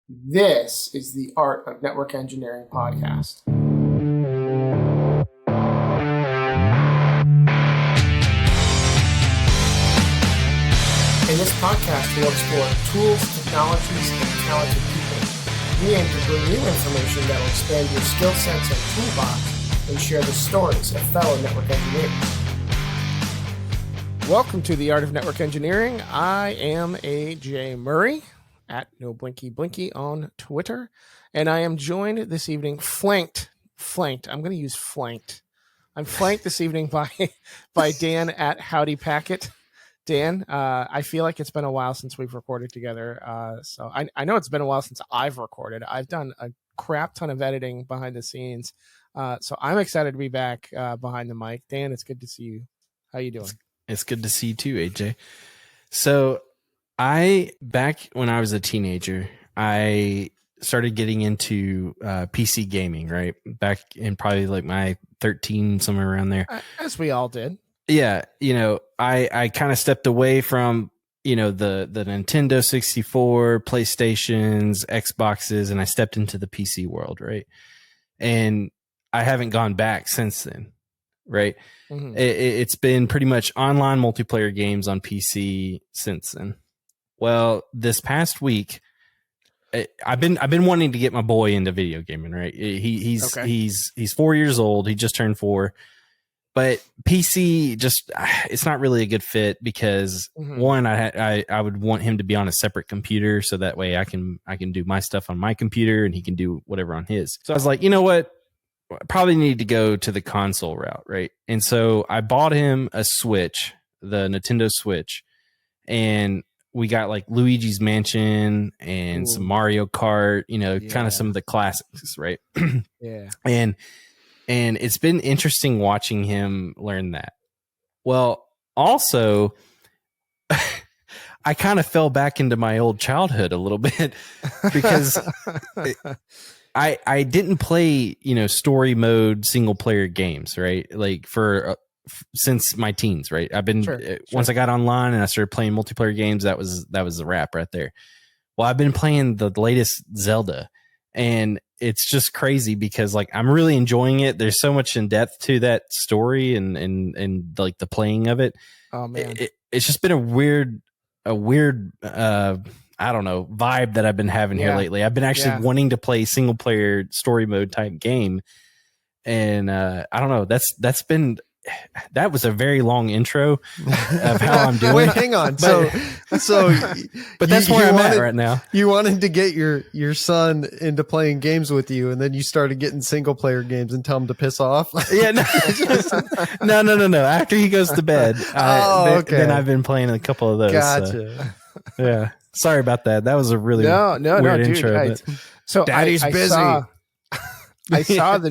This is the Art of Network Engineering podcast. In this podcast, we'll explore tools, technologies, and talented people. We aim to bring you information that will expand your skill sets and toolbox and share the stories of fellow network engineers. Welcome to the Art of Network Engineering. I am AJ Murray at No Blinky Blinky on Twitter, and I am joined this evening, flanked. I'm going to use flanked. I'm flanked this evening by Dan at Howdy Packet. Dan, I feel like it's been a while since we've recorded together. So I know it's been a while since I've recorded. I've done a crap ton of editing behind the scenes. So I'm excited to be back behind the mic. Dan, it's good to see you. How you doing? It's good to see you too, AJ. So back when I was a teenager, I started getting into PC gaming, right? Back in probably like my 13, somewhere around there. As we all did. Yeah. I kind of stepped away from, the Nintendo 64, PlayStations, Xboxes, and I stepped into the PC world, right? And I haven't gone back since then, right? Mm-hmm. It's been pretty much online multiplayer games on PC since then. Well, this past week, I've been wanting to get my boy into video gaming, right? He's 4 years old. He just turned 4. But PC it's not really a good fit because one, I would want him to be on a separate computer so that way I can do my stuff on my computer and he can do whatever on his. So I was like, you know what? I probably need to go to the console route, right? And so I bought him a Switch, the Nintendo Switch, and we got like Luigi's Mansion and some Mario Kart, kind of some of the classics, right? Yeah. And it's been interesting watching him learn that. Well, also, I kind of fell back into my old childhood a little bit because I didn't play, story mode single player games, right? Like since my teens, right? I've been once I got online and I started playing multiplayer games, that was the wrap right there. Well, I've been playing the latest Zelda, and it's just crazy because like I'm really enjoying it. There's so much in depth to that story and like the playing of it. Oh man, it's just been a weird I don't know, vibe that I've been having here lately. I've been actually wanting to play single player story mode type game. And I don't know, that was a very long intro of how I'm doing. Wait, hang on. But that's where I'm at right now. You wanted to get your son into playing games with you, and then you started getting single player games and tell him to piss off. Yeah, no. After he goes to bed, then I've been playing a couple of those. Gotcha. So, yeah. Sorry about that. That was a really weird intro. Dude, so Daddy's busy. I saw the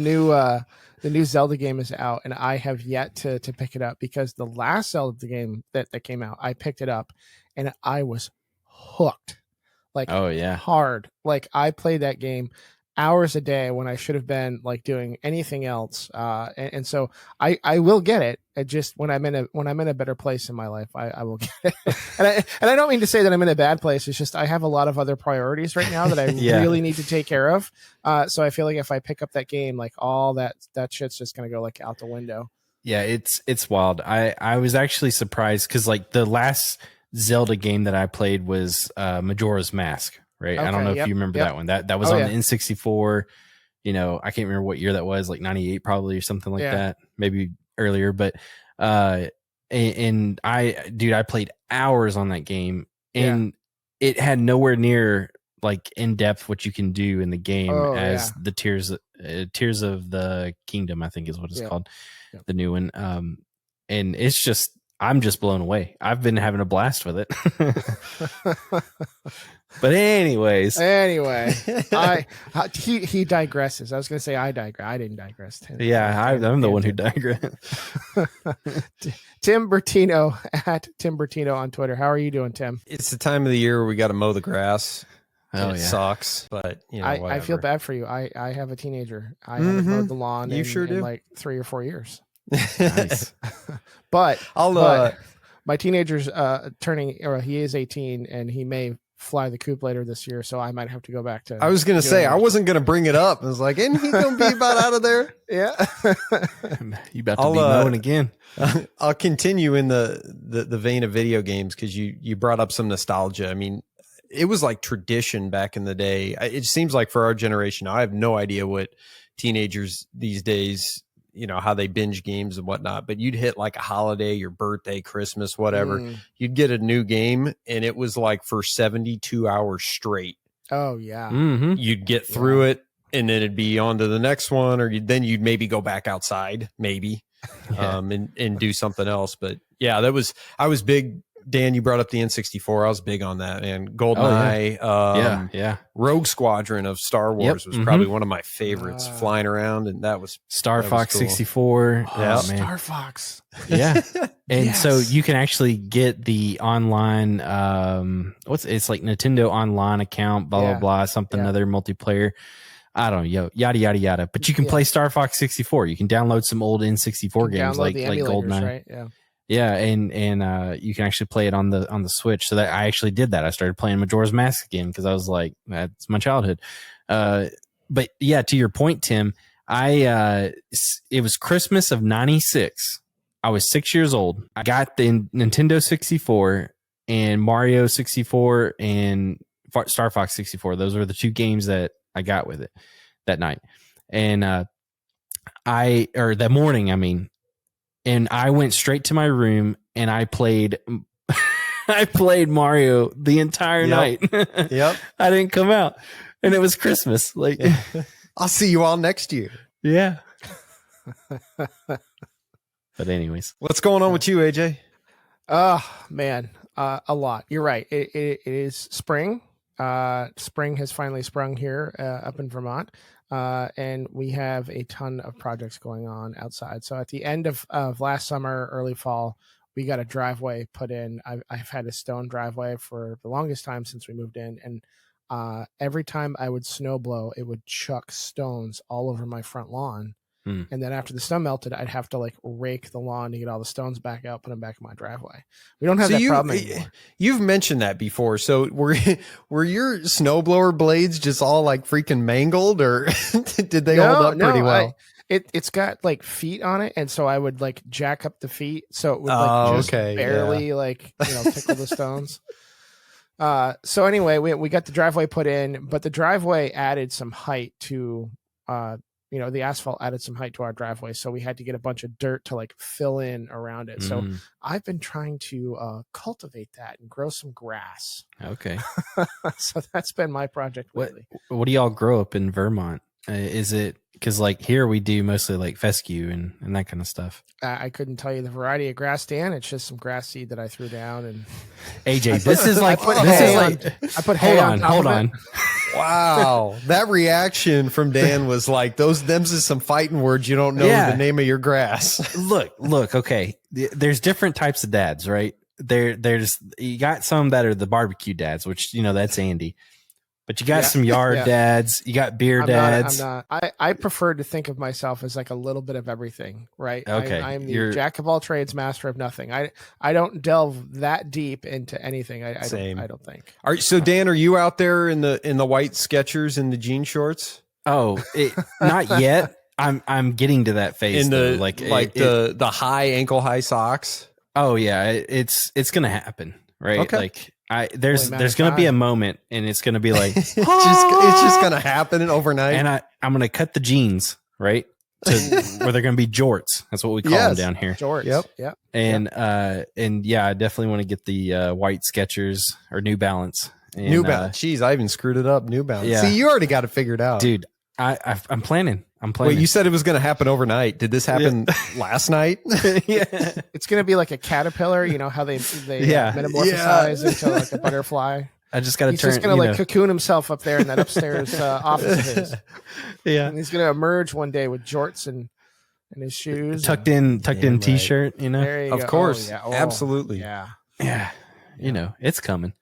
new Zelda game is out, and I have yet to pick it up because the last Zelda game that came out, I picked it up, and I was hooked. Like, hard. Like, I played that game hours a day when I should have been like doing anything else. And so I will get it. It just when I'm in a better place in my life, I will get it. and I don't mean to say that I'm in a bad place. It's just I have a lot of other priorities right now that I really need to take care of. So I feel like if I pick up that game, like all that shit's just gonna go like out the window. Yeah, it's wild. I was actually surprised because like the last Zelda game that I played was Majora's Mask. Right. Okay, I don't know if you remember that one. That was on the N64. I can't remember what year that was, like 98 probably or something like that. Maybe earlier. But and I played hours on that game, and it had nowhere near like in depth what you can do in the game as the Tears of the Kingdom, I think is what it's called. Yeah. The new one. And it's just I'm just blown away. I've been having a blast with it. But anyway, he digresses. I was going to say I digress. I didn't digress. I'm the one who digressed. Tim Bertino at Tim Bertino on Twitter. How are you doing, Tim? It's the time of the year where we got to mow the grass. It sucks, but I feel bad for you. I have a teenager. I haven't mowed the lawn in like 3 or 4 years. Nice. But my teenager's he is 18, and he may fly the coop later this year, so I might have to go back to. I was going to say, I wasn't going to bring it up. I was like, isn't he going to be about out of there? Yeah. You about to be mowing again. I'll continue in the vein of video games because you brought up some nostalgia. I mean, it was like tradition back in the day. It seems like for our generation, I have no idea what teenagers these days, how they binge games and whatnot, but you'd hit like a holiday, your birthday, Christmas, whatever. You'd get a new game and it was like for 72 hours straight. Oh yeah. Mm-hmm. You'd get through it and then it'd be on to the next one, or then you'd maybe go back outside, maybe, and do something else. But yeah, I was big. Dan, you brought up the N64. I was big on that, man. GoldenEye, Rogue Squadron of Star Wars was probably one of my favorites. Flying around, and that was Star Fox cool. 64. Oh, man. Star Fox. Yeah, and so you can actually get the online. It's like Nintendo Online account, blah blah something other multiplayer. I don't know, yada yada yada. But you can play Star Fox 64. You can download some old N64 games like GoldenEye. Right? Yeah. Yeah, and you can actually play it on the Switch. So that I actually did that. I started playing Majora's Mask again because I was like, that's my childhood. But yeah, to your point, Tim, it was Christmas of '96. I was 6 years old. I got the Nintendo 64 and Mario 64 and Star Fox 64. Those were the two games that I got with it that night. And that morning, I mean. And I went straight to my room and I played Mario the entire night. Yep. I didn't come out. And it was Christmas. Like I'll see you all next year. Yeah. But anyways. What's going on with you, AJ? Man, a lot. You're right. It is spring. Spring has finally sprung here up in Vermont. And we have a ton of projects going on outside. So at the end of last summer, early fall, we got a driveway put in. I've had a stone driveway for the longest time since we moved in. And every time I would snow blow, it would chuck stones all over my front lawn. And then after the snow melted, I'd have to like rake the lawn to get all the stones back out, put them back in my driveway. We don't have that problem anymore. You've mentioned that before. So were your snowblower blades just all like freaking mangled, or did they hold up pretty well? It's got like feet on it, and so I would like jack up the feet so it would like barely like tickle the stones. So anyway, we got the driveway put in, but the driveway added some height to the asphalt added some height to our driveway. So we had to get a bunch of dirt to like fill in around it. So I've been trying to cultivate that and grow some grass. Okay. So that's been my project lately. What do y'all grow up in Vermont? Is it because like here we do mostly like fescue and that kind of stuff? I couldn't tell you the variety of grass, Dan. It's just some grass seed that I threw down. And AJ, this is like I put hay on. Hold on. Wow, that reaction from Dan was like, them's is some fighting words you don't know the name of your grass. Look. Okay, there's different types of dads, right? There's you got some that are the barbecue dads, which that's Andy. But you got some yard dads, you got beer dads. I'm not. I prefer to think of myself as like a little bit of everything, right? Okay. I'm the jack of all trades, master of nothing. I don't delve that deep into anything. I don't think. So Dan, are you out there in the white Skechers and the jean shorts? Oh, not yet. I'm getting to that phase. In the the high ankle high socks. Oh yeah, it's gonna happen, right? Okay. Like there's going to be a moment and it's going to be like it's just going to happen overnight, and I'm going to cut the jeans right to where they're going to be jorts. That's what we call them down here. Jorts. Yep. And I definitely want to get the white Skechers or New Balance. And, New Balance. Jeez, I even screwed it up. New Balance. Yeah. See, you already got it figured out, dude. I'm planning. Wait, you said it was going to happen overnight. Did this happen last night? Yeah, it's going to be like a caterpillar. You know how they metamorphosize into like a butterfly. I just got to turn. He's just going to like cocoon himself up there in that upstairs office of his. Yeah, and he's going to emerge one day with jorts and his shoes, tucked in t-shirt. There you of go. course, absolutely. Yeah. It's coming.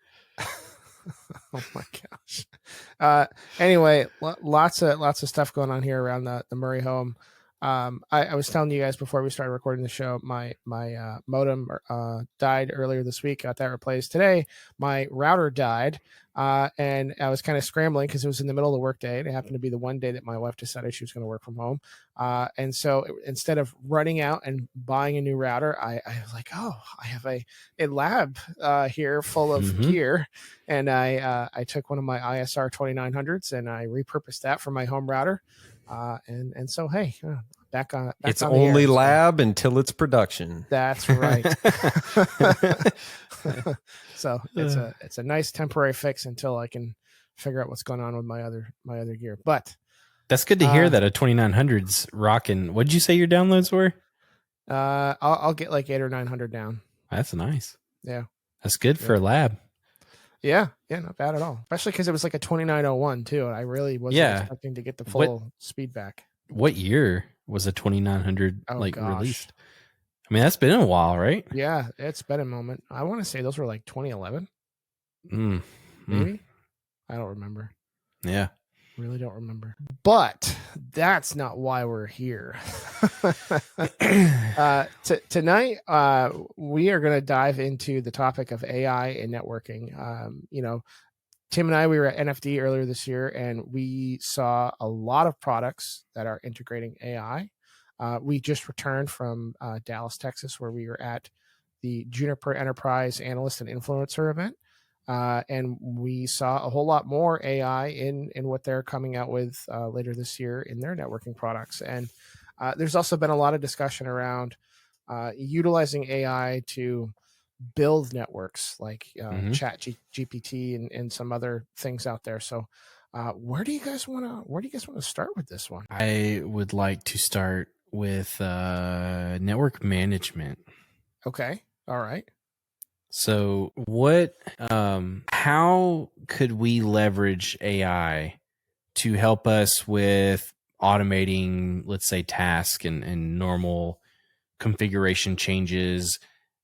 Oh my gosh. Anyway, lots of stuff going on here around the Murray home. I was telling you guys before we started recording the show, my modem died earlier this week. Got that replaced today. My router died, and I was kind of scrambling because it was in the middle of the workday. It happened to be the one day that my wife decided she was going to work from home. And so instead of running out and buying a new router, I was like, oh, I have a lab here full of gear, and I took one of my ISR 2900s and I repurposed that for my home router. And so, hey, back on. It's on only the air, lab until it's production. That's right. So it's a nice temporary fix until I can figure out what's going on with my other gear. But that's good to hear that a 2900's rocking. What did you say your downloads were? I'll get like 800 or 900 down. That's nice. Yeah, that's good for a lab. Yeah, not bad at all. Especially because it was like a 2901 too, and I really wasn't expecting to get the full speed back. What year was a 2900 released? I mean, that's been a while, right? Yeah, it's been a moment. I want to say those were like 2011. Maybe. I don't remember. Yeah. Really don't remember. But that's not why we're here. Tonight, we are going to dive into the topic of AI and networking. Tim and I, we were at NFD earlier this year, and we saw a lot of products that are integrating AI. We just returned from Dallas, Texas, where we were at the Juniper Enterprise Analyst and Influencer event. And we saw a whole lot more AI in what they're coming out with later this year in their networking products. And there's also been a lot of discussion around utilizing AI to build networks like Chat GPT and some other things out there. So where do you guys want to start with this one? I would like to start with network management. Okay. All right. So how could we leverage AI to help us with automating, let's say, tasks and normal configuration changes,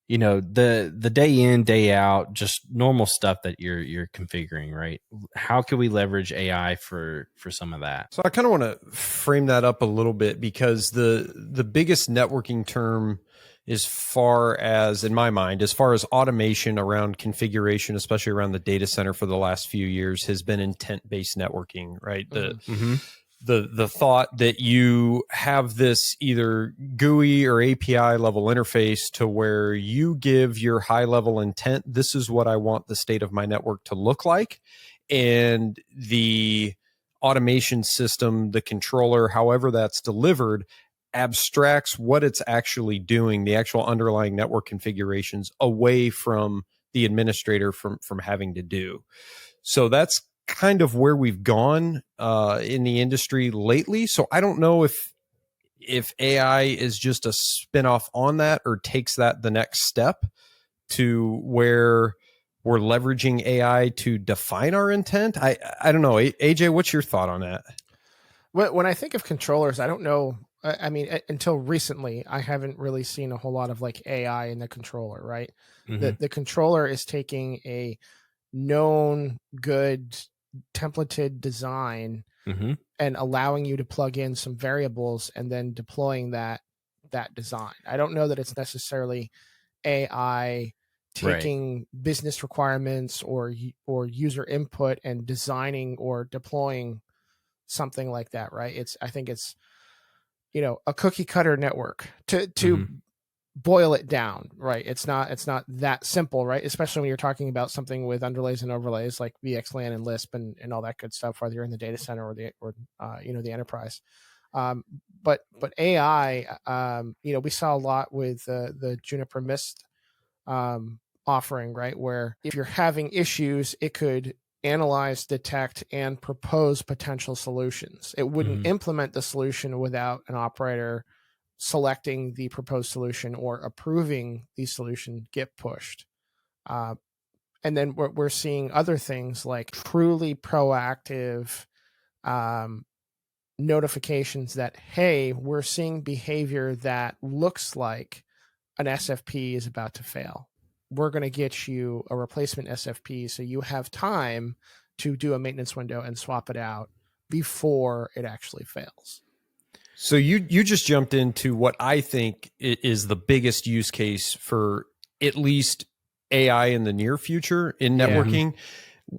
the day in, day out, just normal stuff that you're configuring, right? How could we leverage AI for some of that? So I kind of want to frame that up a little bit, because the biggest networking term, as far as, in my mind, as far as automation around configuration, especially around the data center for the last few years, has been intent-based networking, right? The thought that you have this either GUI or API level interface to where you give your high level intent, this is what I want the state of my network to look like. And the automation system, the controller, however that's delivered, abstracts what it's actually doing, the actual underlying network configurations, away from the administrator from having to do. So that's kind of where we've gone in the industry lately. So I don't know if AI is just a spinoff on that, or takes that the next step to where we're leveraging AI to define our intent. I don't know. AJ, what's your thought on that? When I think of controllers, I don't know. I mean, until recently, I haven't really seen a whole lot of like AI in the controller, right? The controller is taking a known good templated design and allowing you to plug in some variables and then deploying that design. I don't know that it's necessarily AI taking business requirements or user input and designing or deploying something like that, right? I think it's a cookie cutter network to boil it down, right? It's not that simple, right? Especially when you're talking about something with underlays and overlays like VXLAN and Lisp and all that good stuff, whether you're in the data center or the enterprise. But AI, we saw a lot with the Juniper Mist offering, right? Where if you're having issues, it could analyze, detect, and propose potential solutions. It wouldn't implement the solution without an operator selecting the proposed solution or approving the solution get pushed. And then we're seeing other things like truly proactive notifications that, hey, we're seeing behavior that looks like an SFP is about to fail. We're going to get you a replacement SFP so you have time to do a maintenance window and swap it out before it actually fails. So you just jumped into what I think is the biggest use case for at least AI in the near future in networking.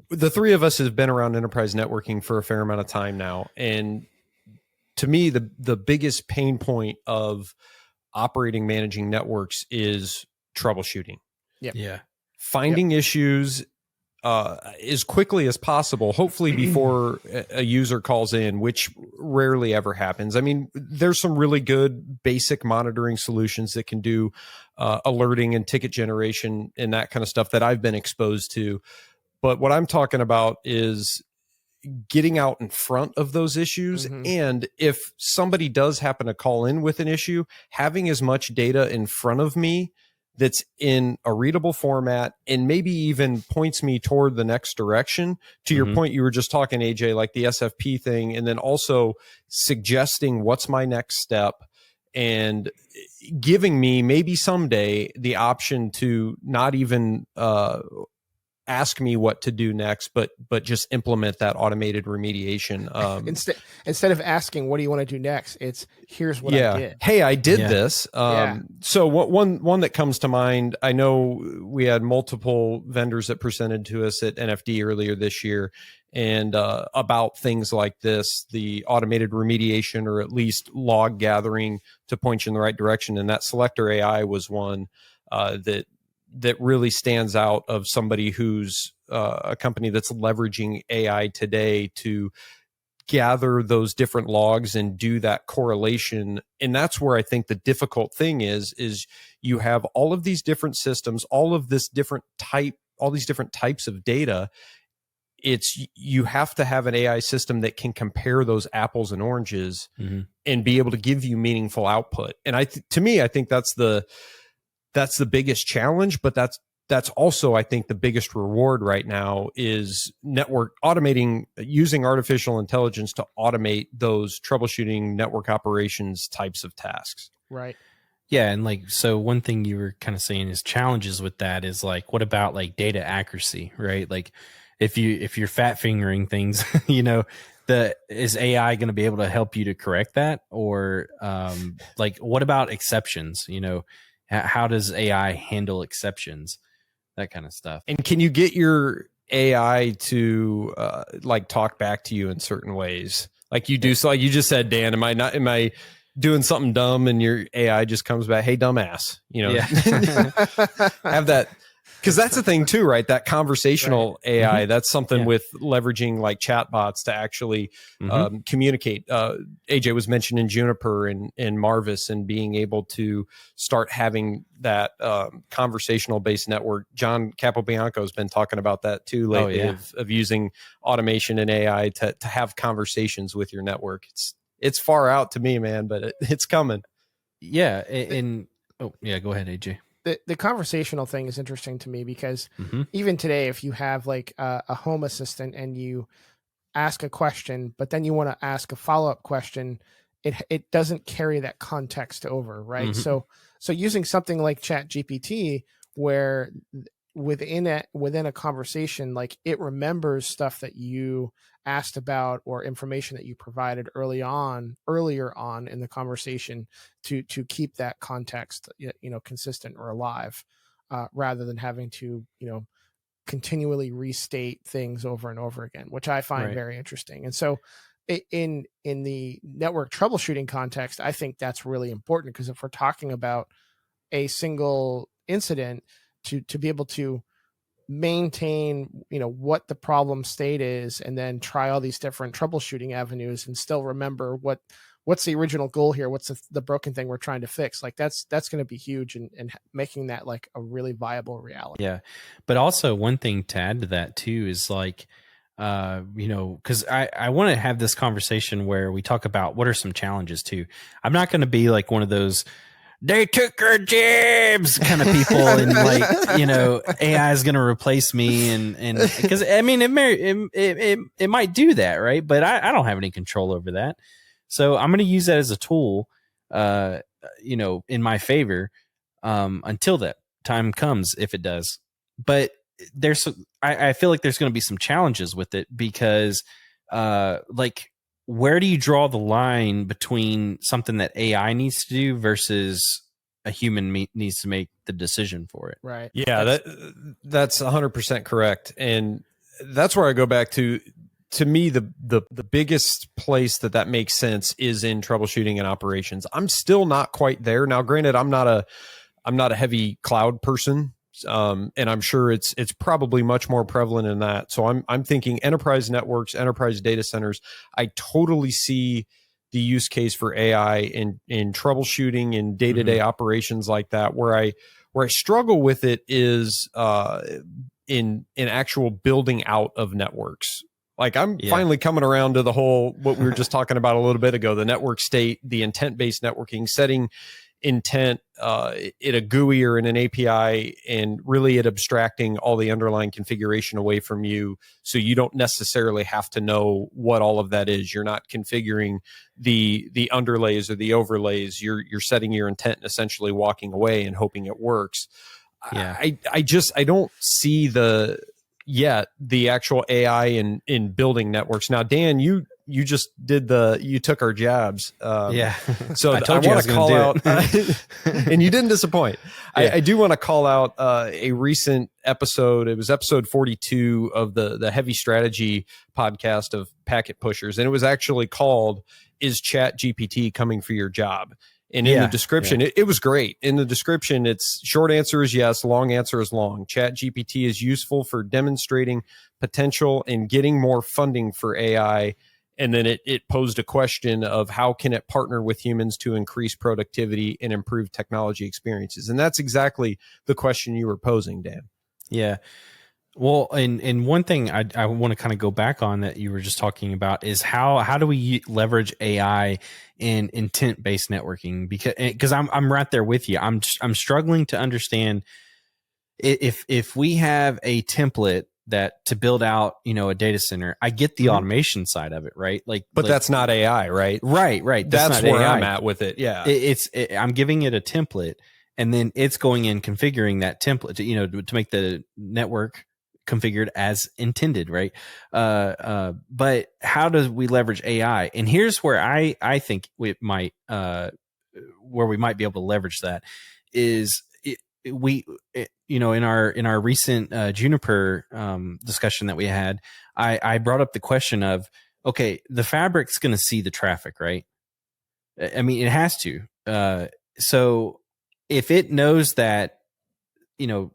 The three of us have been around enterprise networking for a fair amount of time now, and to me, the biggest pain point of operating managing networks is troubleshooting. Yep. Yeah. Finding issues as quickly as possible, hopefully before a user calls in, which rarely ever happens. I mean, there's some really good basic monitoring solutions that can do alerting and ticket generation and that kind of stuff that I've been exposed to. But what I'm talking about is getting out in front of those issues. And if somebody does happen to call in with an issue, having as much data in front of me that's in a readable format and maybe even points me toward the next direction. To your point, you were just talking, AJ, like the SFP thing, and then also suggesting what's my next step and giving me maybe someday the option to not even ask me what to do next, but just implement that automated remediation. Instead of asking, what do you want to do next? It's here's what I did. Hey, I did this. So one that comes to mind, I know we had multiple vendors that presented to us at NFD earlier this year and about things like this, the automated remediation or at least log gathering to point you in the right direction. And that Selector AI was one that really stands out of somebody who's a company that's leveraging AI today to gather those different logs and do that correlation. And that's where I think the difficult thing is you have all of these different systems, all these different types of data. You have to have an AI system that can compare those apples and oranges and be able to give you meaningful output. And to me, I think that's the biggest challenge, but that's also, I think, the biggest reward right now is network automating, using artificial intelligence to automate those troubleshooting network operations types of tasks. Right. Yeah. And like, so one thing you were kind of saying is challenges with that is like, what about like data accuracy, right? Like if you're fat fingering things, is AI going to be able to help you to correct that? Or like, what about exceptions? How does AI handle exceptions? That kind of stuff. And can you get your AI to like talk back to you in certain ways? Like you do, so like you just said, Dan, am I doing something dumb and your AI just comes back, hey, dumbass, have that. Because that's the thing too, right? That conversational AI, that's something with leveraging like chatbots to actually communicate. AJ was mentioning Juniper and Marvis and being able to start having that conversational based network. John Capobianco has been talking about that too lately of using automation and AI to have conversations with your network. It's far out to me, man, but it's coming. Yeah. Go ahead, AJ. The conversational thing is interesting to me because even today, if you have like a home assistant and you ask a question, but then you want to ask a follow-up question, it doesn't carry that context over, right? So using something like ChatGPT, where within a conversation, like it remembers stuff that you asked about or information that you provided earlier on in the conversation to keep that context consistent or alive, rather than having to continually restate things over and over again, which I find very interesting. And so in the network troubleshooting context, I think that's really important, because if we're talking about a single incident, to be able to maintain what the problem state is and then try all these different troubleshooting avenues and still remember what's the original goal here, what's the broken thing we're trying to fix, like that's going to be huge and making that like a really viable reality. Yeah. But also one thing to add to that too is like because I want to have this conversation where we talk about what are some challenges too. I'm not going to be like one of those they took our jobs kind of people and like AI is going to replace me and because I mean it might do that, right? But I don't have any control over that, so I'm going to use that as a tool in my favor until that time comes, if it does. But I feel like there's going to be some challenges with it because like where do you draw the line between something that AI needs to do versus a human needs to make the decision for it? Right. Yeah, that's 100% correct. And that's where I go back to me, the biggest place that makes sense is in troubleshooting and operations. I'm still not quite there. Now, granted, I'm not a heavy cloud person. And I'm sure it's probably much more prevalent in that. So I'm thinking enterprise networks, enterprise data centers. I totally see the use case for AI in troubleshooting and day-to-day operations like that. Where I struggle with it is in actual building out of networks. Like I'm finally coming around to the whole, what we were just talking about a little bit ago, the network state, the intent-based networking, setting intent in a GUI or in an API, and really it abstracting all the underlying configuration away from you, so you don't necessarily have to know what all of that is. You're not configuring the underlays or the overlays. You're setting your intent and essentially walking away and hoping it works. Yeah. I don't see the actual AI in building networks. Now, Dan, you just you took our jabs. So I want to call out, and you didn't disappoint. Yeah. I do want to call out a recent episode. It was episode 42 of the Heavy Strategy podcast of Packet Pushers. And it was actually called, "Is Chat GPT Coming for Your Job?" And in the description, it was great. In the description, it's short answer is yes, long answer is long. Chat GPT is useful for demonstrating potential and getting more funding for AI. And then it posed a question of how can it partner with humans to increase productivity and improve technology experiences? And that's exactly the question you were posing, Dan. Yeah. Well, and one thing I want to kind of go back on that you were just talking about is how do we leverage AI in intent-based networking? Because I'm right there with you. I'm struggling to understand if we have a template that to build out, a data center. I get the automation side of it, right? But that's not AI, right? Right. That's where AI. I'm at with it. Yeah, I'm giving it a template, and then it's going in configuring that template to make the network configured as intended, right? But how do we leverage AI? And here's where I think we might be able to leverage that is in our recent Juniper discussion that we had, I brought up the question of, okay, the fabric's going to see the traffic, right? I mean, it has to. So if it knows that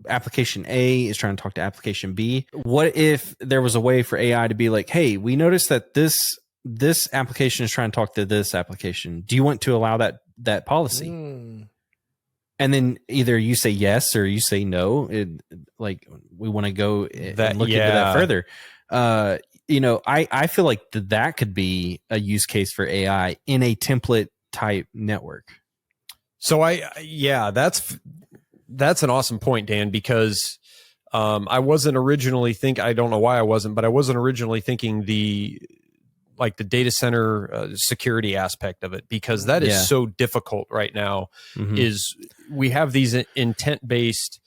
application A is trying to talk to application B, what if there was a way for AI to be like, hey, we noticed that this application is trying to talk to this application. Do you want to allow that policy? And then either you say yes or you say no. We want to go and look into that further. I feel like that could be a use case for AI in a template type network. So that's an awesome point, Dan, because I wasn't originally I don't know why I wasn't, but I wasn't originally thinking the data center security aspect of it, because that is so difficult right now. Is we have these intent-based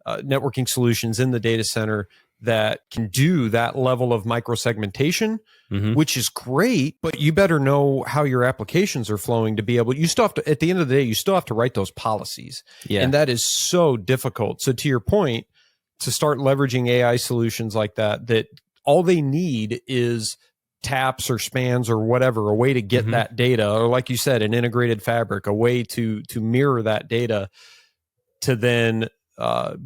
networking solutions in the data center that can do that level of microsegmentation, which is great, but you better know how your applications are flowing to be able, you still have to, at the end of the day, you still have to write those policies. Yeah. And that is so difficult. So to your point, to start leveraging AI solutions like that all they need is taps or spans or whatever, a way to get that data, or like you said, an integrated fabric, a way to mirror that data to then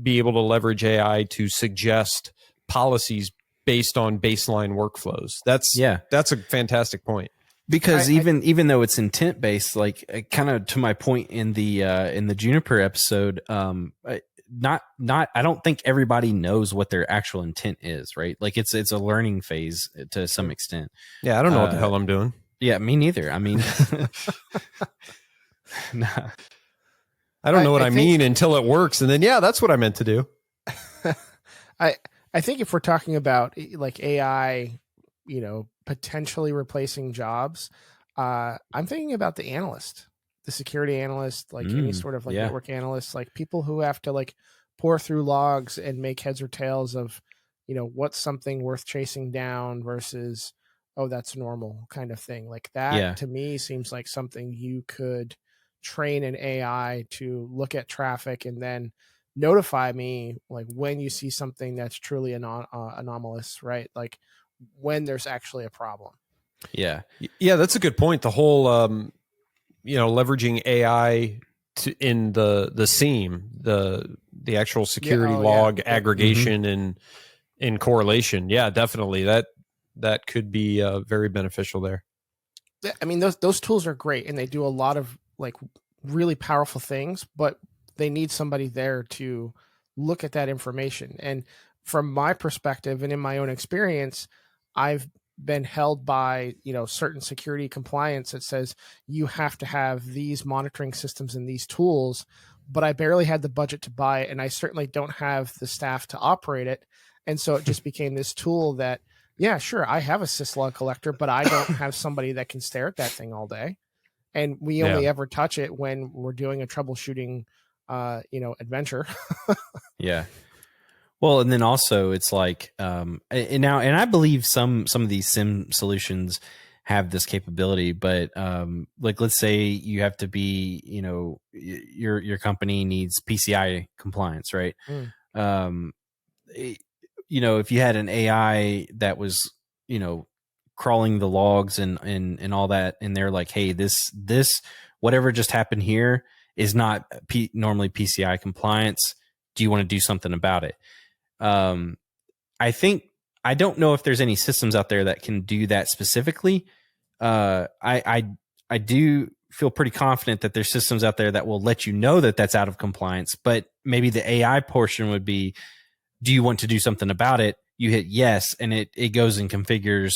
be able to leverage AI to suggest policies based on baseline workflows. That's a fantastic point. Because even though it's intent based, like kind of to my point in the Juniper episode, I don't think everybody knows what their actual intent is, right? Like it's a learning phase to some extent. Yeah, I don't know what the hell I'm doing. Yeah, me neither. I mean, nah. I don't know what I mean until it works, and then that's what I meant to do. I think if we're talking about like AI, potentially replacing jobs, I'm thinking about the analyst, the security analyst, like any sort of network analyst, like people who have to pour through logs and make heads or tails of, what's something worth chasing down versus, oh, that's normal kind of thing. Like that Yeah. to me seems like something you could train an AI to look at traffic and then notify me like when you see something that's truly anomalous, right? Like when there's actually a problem. Yeah. Yeah, that's a good point. The whole leveraging AI in the seam, the actual security log aggregation and in correlation. Yeah, definitely. That could be very beneficial there. I mean, those tools are great and they do a lot of like really powerful things, but they need somebody there to look at that information. And from my perspective and in my own experience, I've been held by, certain security compliance that says you have to have these monitoring systems and these tools, but I barely had the budget to buy it and I certainly don't have the staff to operate it. And so it just became this tool that, yeah, sure, I have a syslog collector, but I don't have somebody that can stare at that thing all day. And we only ever touch it when we're doing a troubleshooting, adventure. Yeah. Well, and then also it's like, and I believe some of these SIM solutions have this capability, but like let's say you have to be, your company needs PCI compliance, right? If you had an AI that was, crawling the logs and all that, and they're like, hey, this whatever just happened here is not normally PCI compliance. Do you want to do something about it? I don't know if there's any systems out there that can do that specifically. I do feel pretty confident that there's systems out there that will let you know that that's out of compliance, but maybe the AI portion would be, do you want to do something about it? You hit yes, and it goes and configures,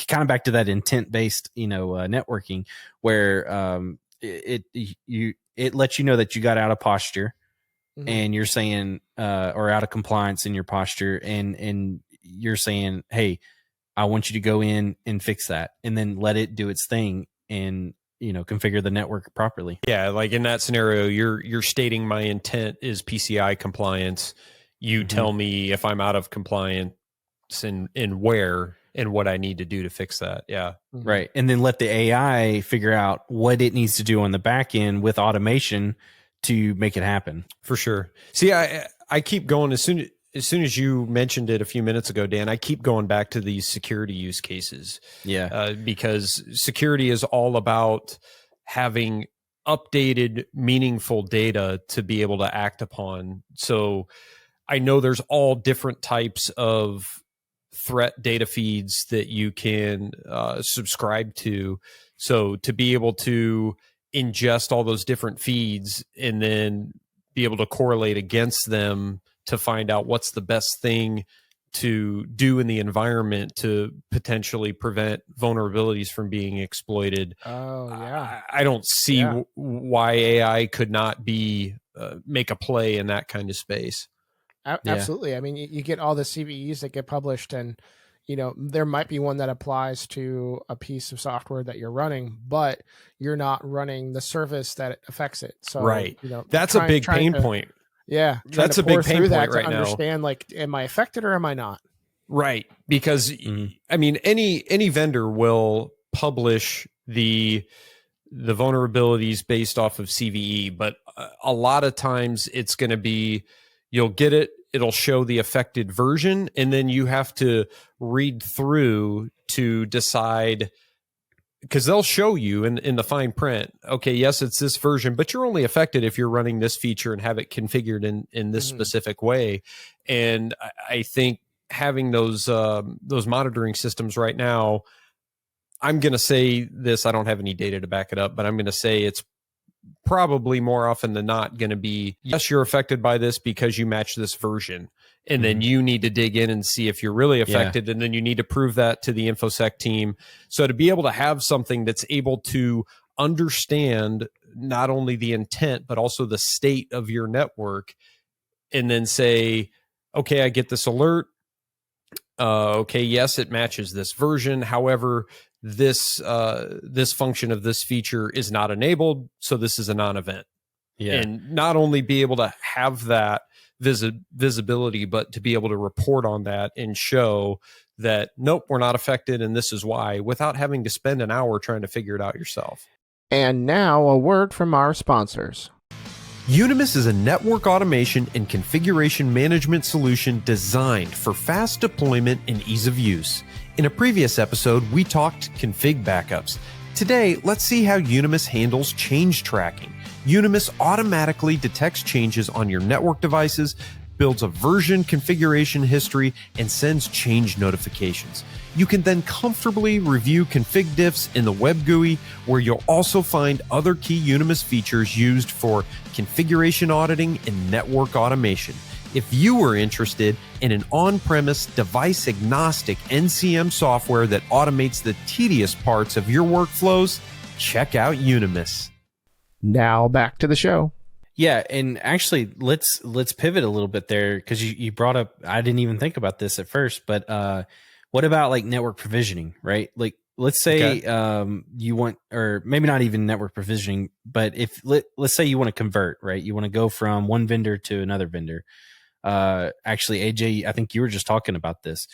kind of back to that intent based, networking, where it lets you know that you got out of posture, and you're saying or out of compliance in your posture, and you're saying, hey, I want you to go in and fix that, and then let it do its thing and configure the network properly. Yeah, like in that scenario, you're stating my intent is PCI compliance. You tell me if I'm out of compliance and where and what I need to do to fix that. Yeah. Right. And then let the AI figure out what it needs to do on the back end with automation to make it happen. For sure. See, I keep going as soon as you mentioned it a few minutes ago, Dan, I keep going back to these security use cases. Yeah. Because security is all about having updated, meaningful data to be able to act upon. So I know there's all different types of threat data feeds that you can subscribe to. So to be able to ingest all those different feeds and then be able to correlate against them to find out what's the best thing to do in the environment to potentially prevent vulnerabilities from being exploited. Oh, yeah. I don't see why AI could not be make a play in that kind of space. Absolutely. I mean, you get all the CVEs that get published, and there might be one that applies to a piece of software that you're running, but you're not running the service that affects it. So right, that's a big pain point. Yeah, that's a big pain point right now. Understand, like, am I affected or am I not? Right, because I mean, any vendor will publish the vulnerabilities based off of CVE, but a lot of times it's going to be, you'll get it, it'll show the affected version, and then you have to read through to decide, because they'll show you in the fine print, okay, yes, it's this version, but you're only affected if you're running this feature and have it configured in this specific way. And I think having those monitoring systems right now, I'm going to say this, I don't have any data to back it up, but I'm going to say it's probably more often than not going to be, yes, you're affected by this because you match this version. And then you need to dig in and see if you're really affected. Yeah. And then you need to prove that to the InfoSec team. So to be able to have something that's able to understand not only the intent, but also the state of your network, and then say, okay, I get this alert. Okay, yes, it matches this version. However, this function of this feature is not enabled, so this is a non-event. Yeah. And not only be able to have that visibility, but to be able to report on that and show that, nope, we're not affected and this is why, without having to spend an hour trying to figure it out yourself. And now a word from our sponsors. Unimis is a network automation and configuration management solution designed for fast deployment and ease of use. In a previous episode, we talked config backups. Today, let's see how Unimis handles change tracking. Unimis automatically detects changes on your network devices, builds a version configuration history, and sends change notifications. You can then comfortably review config diffs in the web GUI, where you'll also find other key Unimis features used for configuration auditing and network automation. If you are interested in an on-premise, device-agnostic NCM software that automates the tedious parts of your workflows, check out Unimis. Now back to the show. Yeah, and actually, let's pivot a little bit there, because you brought up, I didn't even think about this at first, but what about like network provisioning, right? Like, let's say you want, or maybe not even network provisioning, but if let's say you want to convert, right? You want to go from one vendor to another vendor. Actually, AJ, I think you were just talking about this.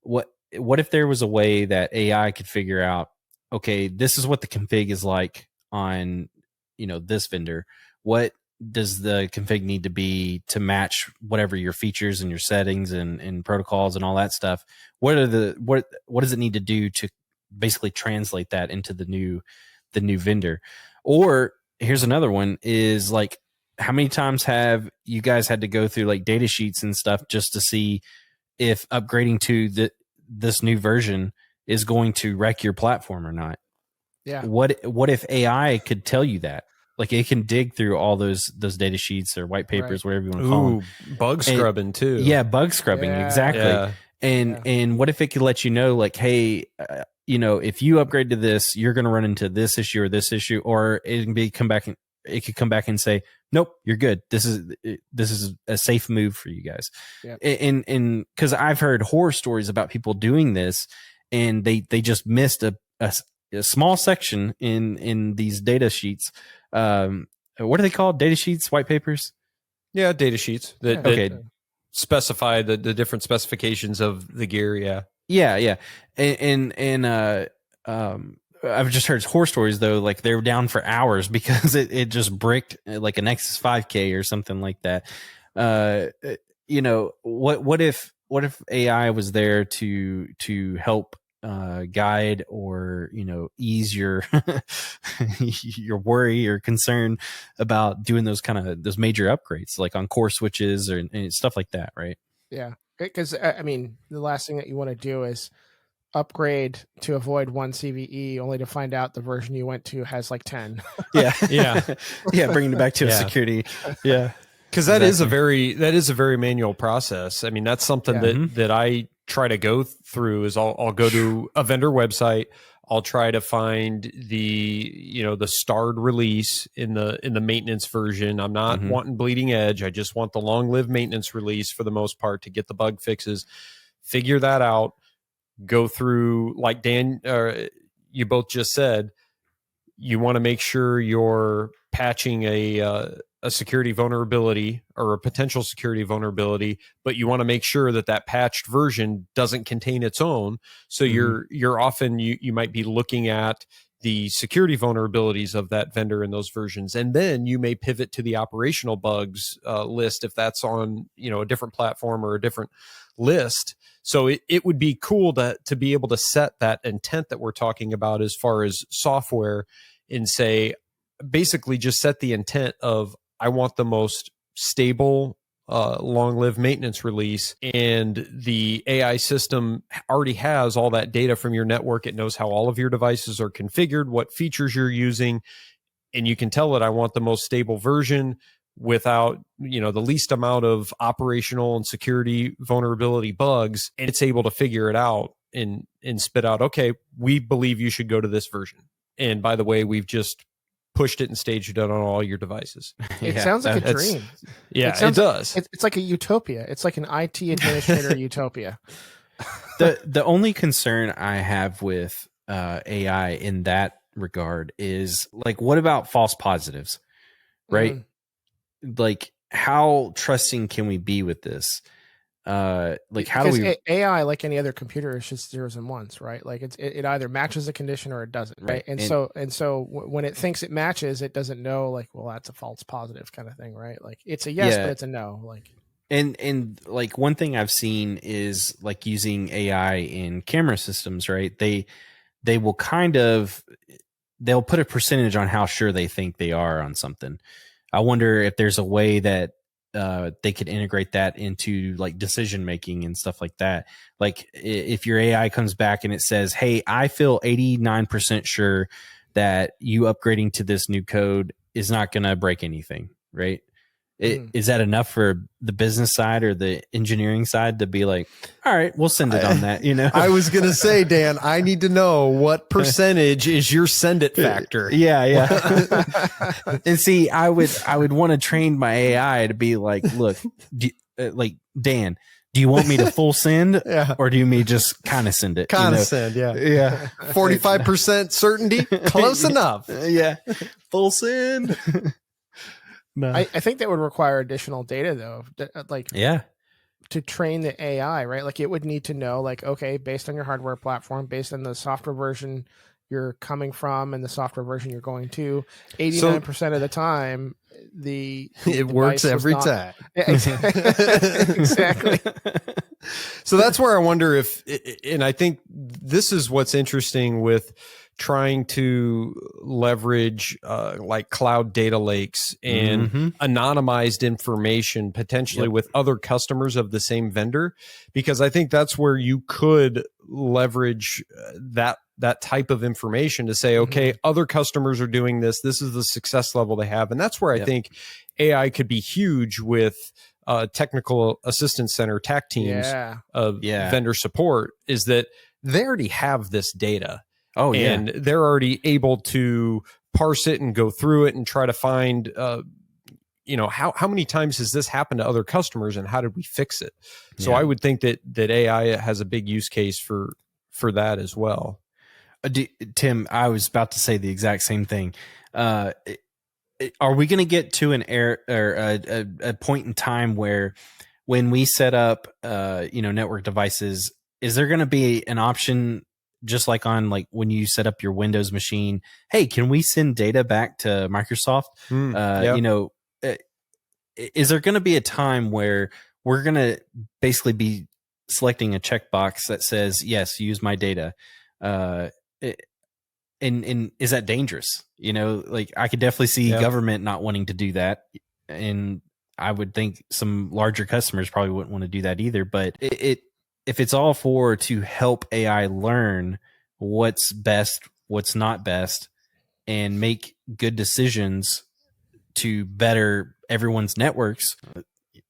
What if there was a way that AI could figure out, okay, this is what the config is like on, this vendor. What does the config need to be to match whatever your features and your settings and protocols and all that stuff? What does it need to do to basically translate that into the new vendor? Or here's another one, is like, how many times have you guys had to go through like data sheets and stuff just to see if upgrading to this new version is going to wreck your platform or not? Yeah. What if AI could tell you that? Like, it can dig through all those data sheets or white papers, whatever you want to call them. Bug scrubbing too. Yeah, bug scrubbing, exactly. Yeah. And what if it could let you know, like, hey, if you upgrade to this, you're going to run into this issue or this issue, or it could come back and say, nope, you're good. This is a safe move for you guys. Yeah. And because I've heard horror stories about people doing this, and they just missed a small section in these data sheets. What are they called? Data sheets, white papers? Yeah, data sheets that specify the different specifications of the gear. Yeah. And I've just heard horror stories though, like they were down for hours because it just bricked like an Nexus 5K or something like that. What if AI was there to help guide or ease your your worry or concern about doing those major upgrades, like on core switches and stuff like that, right? Yeah, because I mean, the last thing that you want to do is upgrade to avoid one CVE, only to find out the version you went to has like 10. Yeah. Bringing it back to a security. Yeah, because that is a very manual process. I mean, that's something that I try to go through. Is I'll go to a vendor website. I'll try to find the starred release in the maintenance version. I'm not wanting bleeding edge. I just want the long-lived maintenance release for the most part to get the bug fixes. Figure that out. Go through, like Dan, you both just said, you want to make sure you're patching a security vulnerability or a potential security vulnerability, but you want to make sure that patched version doesn't contain its own. So you're often you might be looking at the security vulnerabilities of that vendor in those versions, and then you may pivot to the operational bugs list if that's on a different platform or a different list. So it would be cool to be able to set that intent that we're talking about as far as software, and say, basically just set the intent of, I want the most stable, long-lived maintenance release, and the AI system already has all that data from your network. It knows how all of your devices are configured, what features you're using, and you can tell it, I want the most stable version without the least amount of operational and security vulnerability bugs, and it's able to figure it out and spit out, okay, we believe you should go to this version, and by the way, we've just pushed it and staged it on all your devices. It sounds like a dream. Yeah, it does. It's like a utopia. It's like an IT administrator utopia. The only concern I have with AI in that regard is, like, what about false positives, right? Like, how trusting can we be with this? Like how do Because we AI, like any other computer, is just zeros and ones, right? Like it either matches a condition or it doesn't, right? And so when it thinks it matches, it doesn't know, like, well, that's a false positive kind of thing, right? Like it's a yes, but it's a no. Like and like one thing I've seen is like using AI in camera systems, right? They will they'll put a percentage on how sure they think they are on something. I wonder if there's a way that they could integrate that into like decision making and stuff like that. Like if your AI comes back and it says, "Hey, I feel 89% sure that you upgrading to this new code is not going to break anything," right? Is that enough for the business side or the engineering side to be like, all right, we'll send it on that, you know? I was going to say, Dan, I need to know what percentage is your send it factor. Yeah. And see, I would want to train my AI to be like, look, like Dan, do you want me to full send or do you mean just kind of send it? Kind of send, yeah. 45% certainty, close enough. Yeah. Full send. No. I think that would require additional data though, to train the AI, right? Like it would need to know, like, okay, based on your hardware platform, based on the software version you're coming from and the software version you're going to, 89% of the time, it works every time. Exactly. So that's where I wonder if, and I think this is what's interesting with trying to leverage like cloud data lakes and anonymized information potentially with other customers of the same vendor, because I think that's where you could leverage that type of information to say, okay, other customers are doing this. This is the success level they have. And that's where I think AI could be huge with technical assistance center, TAC teams of vendor support, is that they already have this data. Oh, yeah. And they're already able to parse it and go through it and try to find, how many times has this happened to other customers and how did we fix it? So I would think that AI has a big use case for that as well. Tim, I was about to say the exact same thing. Are we going to get to an a point in time where when we set up, network devices, is there going to be an option just like on like when you set up your Windows machine? Hey, can we send data back to Microsoft? Is there going to be a time where we're going to basically be selecting a checkbox that says, yes, use my data? And is that dangerous? Like I could definitely see government not wanting to do that. And I would think some larger customers probably wouldn't want to do that either. But if it's all to help AI learn what's best, what's not best, and make good decisions to better everyone's networks,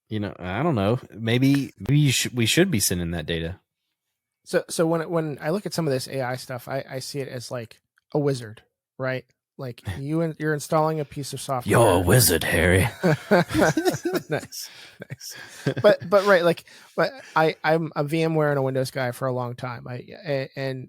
I don't know. Maybe we should be sending that data. So when I look at some of this AI stuff, I see it as like a wizard, right? Like you're installing a piece of software. You're a wizard, Harry. Nice. But right, like, but I'm a VMware and a Windows guy for a long time. And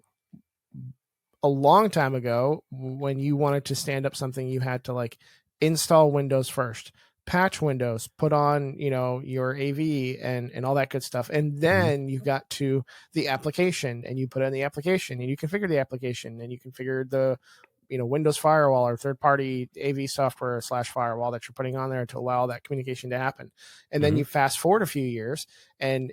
a long time ago, when you wanted to stand up something, you had to like install Windows first, patch Windows, put on, your AV and all that good stuff. And then you got to the application and you put in the application and you configure the application and you configure the, Windows firewall or third-party AV software / firewall that you're putting on there to allow that communication to happen. And then you fast forward a few years and,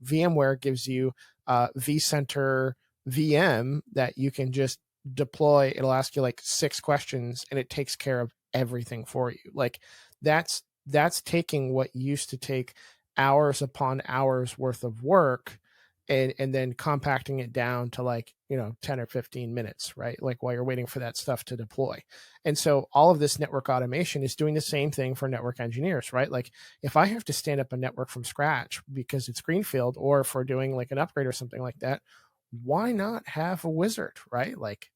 VMware gives you vCenter VM that you can just deploy. It'll ask you like 6 questions and it takes care of everything for you. Like that's taking what used to take hours upon hours worth of work and then compacting it down to like, 10 or 15 minutes, right? Like while you're waiting for that stuff to deploy. And so all of this network automation is doing the same thing for network engineers, right? Like if I have to stand up a network from scratch because it's greenfield, or if we're doing like an upgrade or something like that, why not have a wizard, right? Like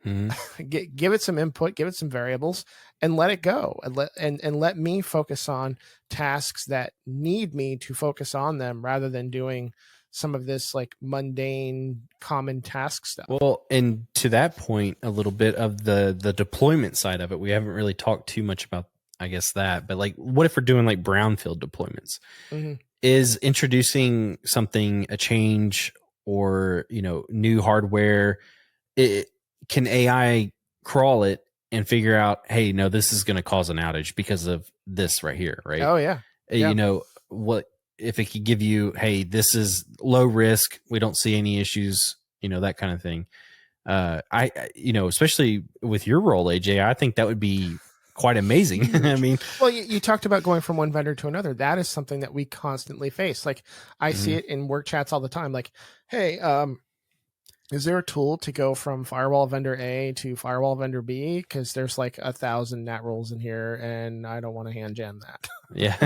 give it some input, give it some variables and let it go and let me focus on tasks that need me to focus on them rather than doing some of this like mundane common task stuff. Well, and to that point, a little bit of the deployment side of it, we haven't really talked too much about I guess that, but like, what if we're doing like brownfield deployments? Mm-hmm. Is introducing something, a change, or, you know, new hardware, can AI crawl it and figure out, hey, no, this is going to cause an outage because of this right here, right? Oh yeah. Yeah. You know, what if it could give you, hey, this is low risk, we don't see any issues, you know, that kind of thing. You know, especially with your role, AJ, I think that would be quite amazing. I mean, well, you talked about going from one vendor to another. That is something that we constantly face. Like I see it in work chats all the time. Like, hey, is there a tool to go from firewall vendor A to firewall vendor B? Because there's like 1,000 NAT rules in here, and I don't want to hand jam that. Yeah.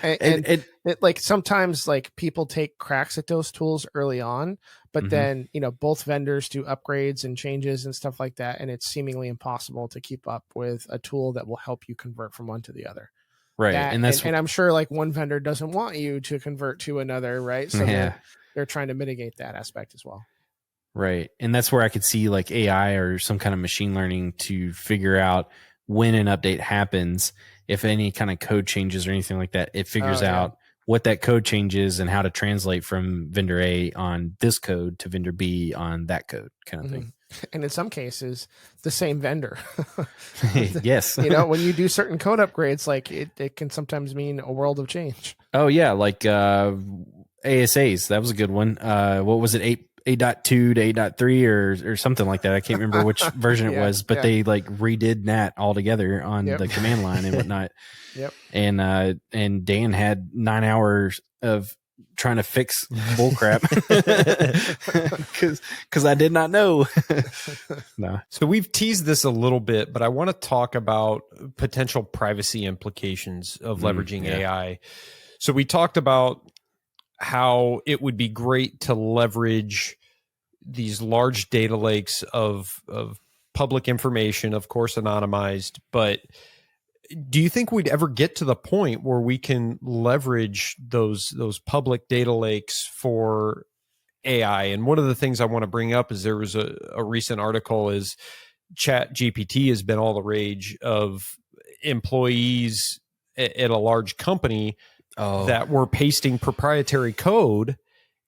and it, like sometimes like people take cracks at those tools early on, but then, you know, both vendors do upgrades and changes and stuff like that, and it's seemingly impossible to keep up with a tool that will help you convert from one to the other. Right. And I'm sure like one vendor doesn't want you to convert to another, right? So they're trying to mitigate that aspect as well. Right. And that's where I could see like AI or some kind of machine learning to figure out when an update happens, if any kind of code changes or anything like that, it figures out what that code changes and how to translate from vendor A on this code to vendor B on that code, kind of thing. And in some cases, the same vendor. Yes. You know, when you do certain code upgrades, like it can sometimes mean a world of change. Oh yeah. Like, ASAs. That was a good one. What was it? 8.2 to 8.3 or something like that. I can't remember which version it was, but they like redid NAT altogether on the command line and whatnot. Yep. And Dan had 9 hours of trying to fix bullcrap because I did not know. No. So we've teased this a little bit, but I want to talk about potential privacy implications of leveraging AI. So we talked about how it would be great to leverage these large data lakes of public information, of course, anonymized. But do you think we'd ever get to the point where we can leverage those public data lakes for AI? And one of the things I want to bring up is there was a recent article is Chat GPT has been all the rage of employees at a large company that were pasting proprietary code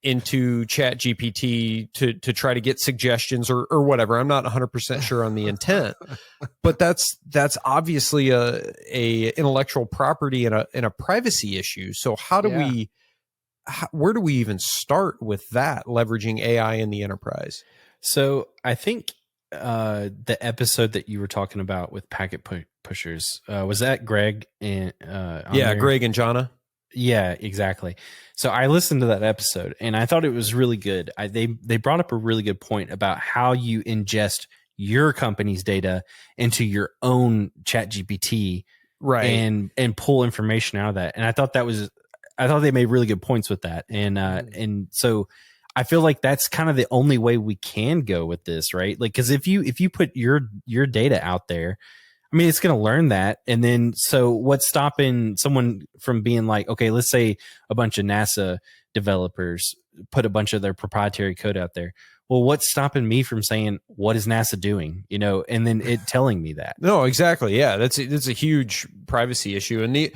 into Chat GPT to try to get suggestions or whatever. I'm not 100% sure on the intent, but that's obviously a intellectual property and a privacy issue. So how do where do we even start with that, leveraging AI in the enterprise? So I think the episode that you were talking about with packet pushers, was that Greg and Greg and Jana? Yeah, exactly. So I listened to that episode and I thought it was really good. They brought up a really good point about how you ingest your company's data into your own Chat GPT, right? And pull information out of that. And I thought they made really good points with that. And so I feel like that's kind of the only way we can go with this, right? Like, because if you put your data out there, I mean, it's going to learn that. And then, so what's stopping someone from being like, okay, let's say a bunch of NASA developers put a bunch of their proprietary code out there. Well, what's stopping me from saying, what is NASA doing? You know, and then it telling me that. No, exactly. Yeah. That's a huge privacy issue. And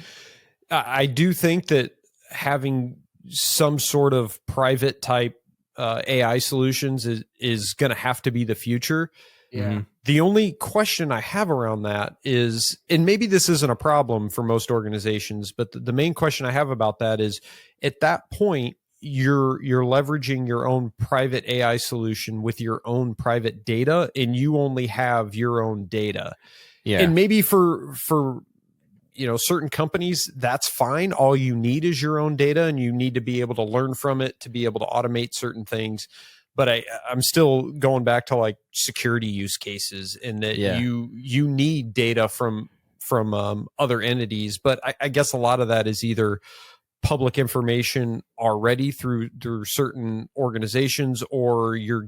I do think that having some sort of private type AI solutions is going to have to be the future. Yeah. The only question I have around that is, and maybe this isn't a problem for most organizations, but the main question I have about that is, at that point, you're leveraging your own private AI solution with your own private data, and you only have your own data. Yeah. And maybe for certain companies, that's fine. All you need is your own data, and you need to be able to learn from it to be able to automate certain things. But I'm still going back to like security use cases, and that you need data from other entities. But I guess a lot of that is either public information already through certain organizations, or you're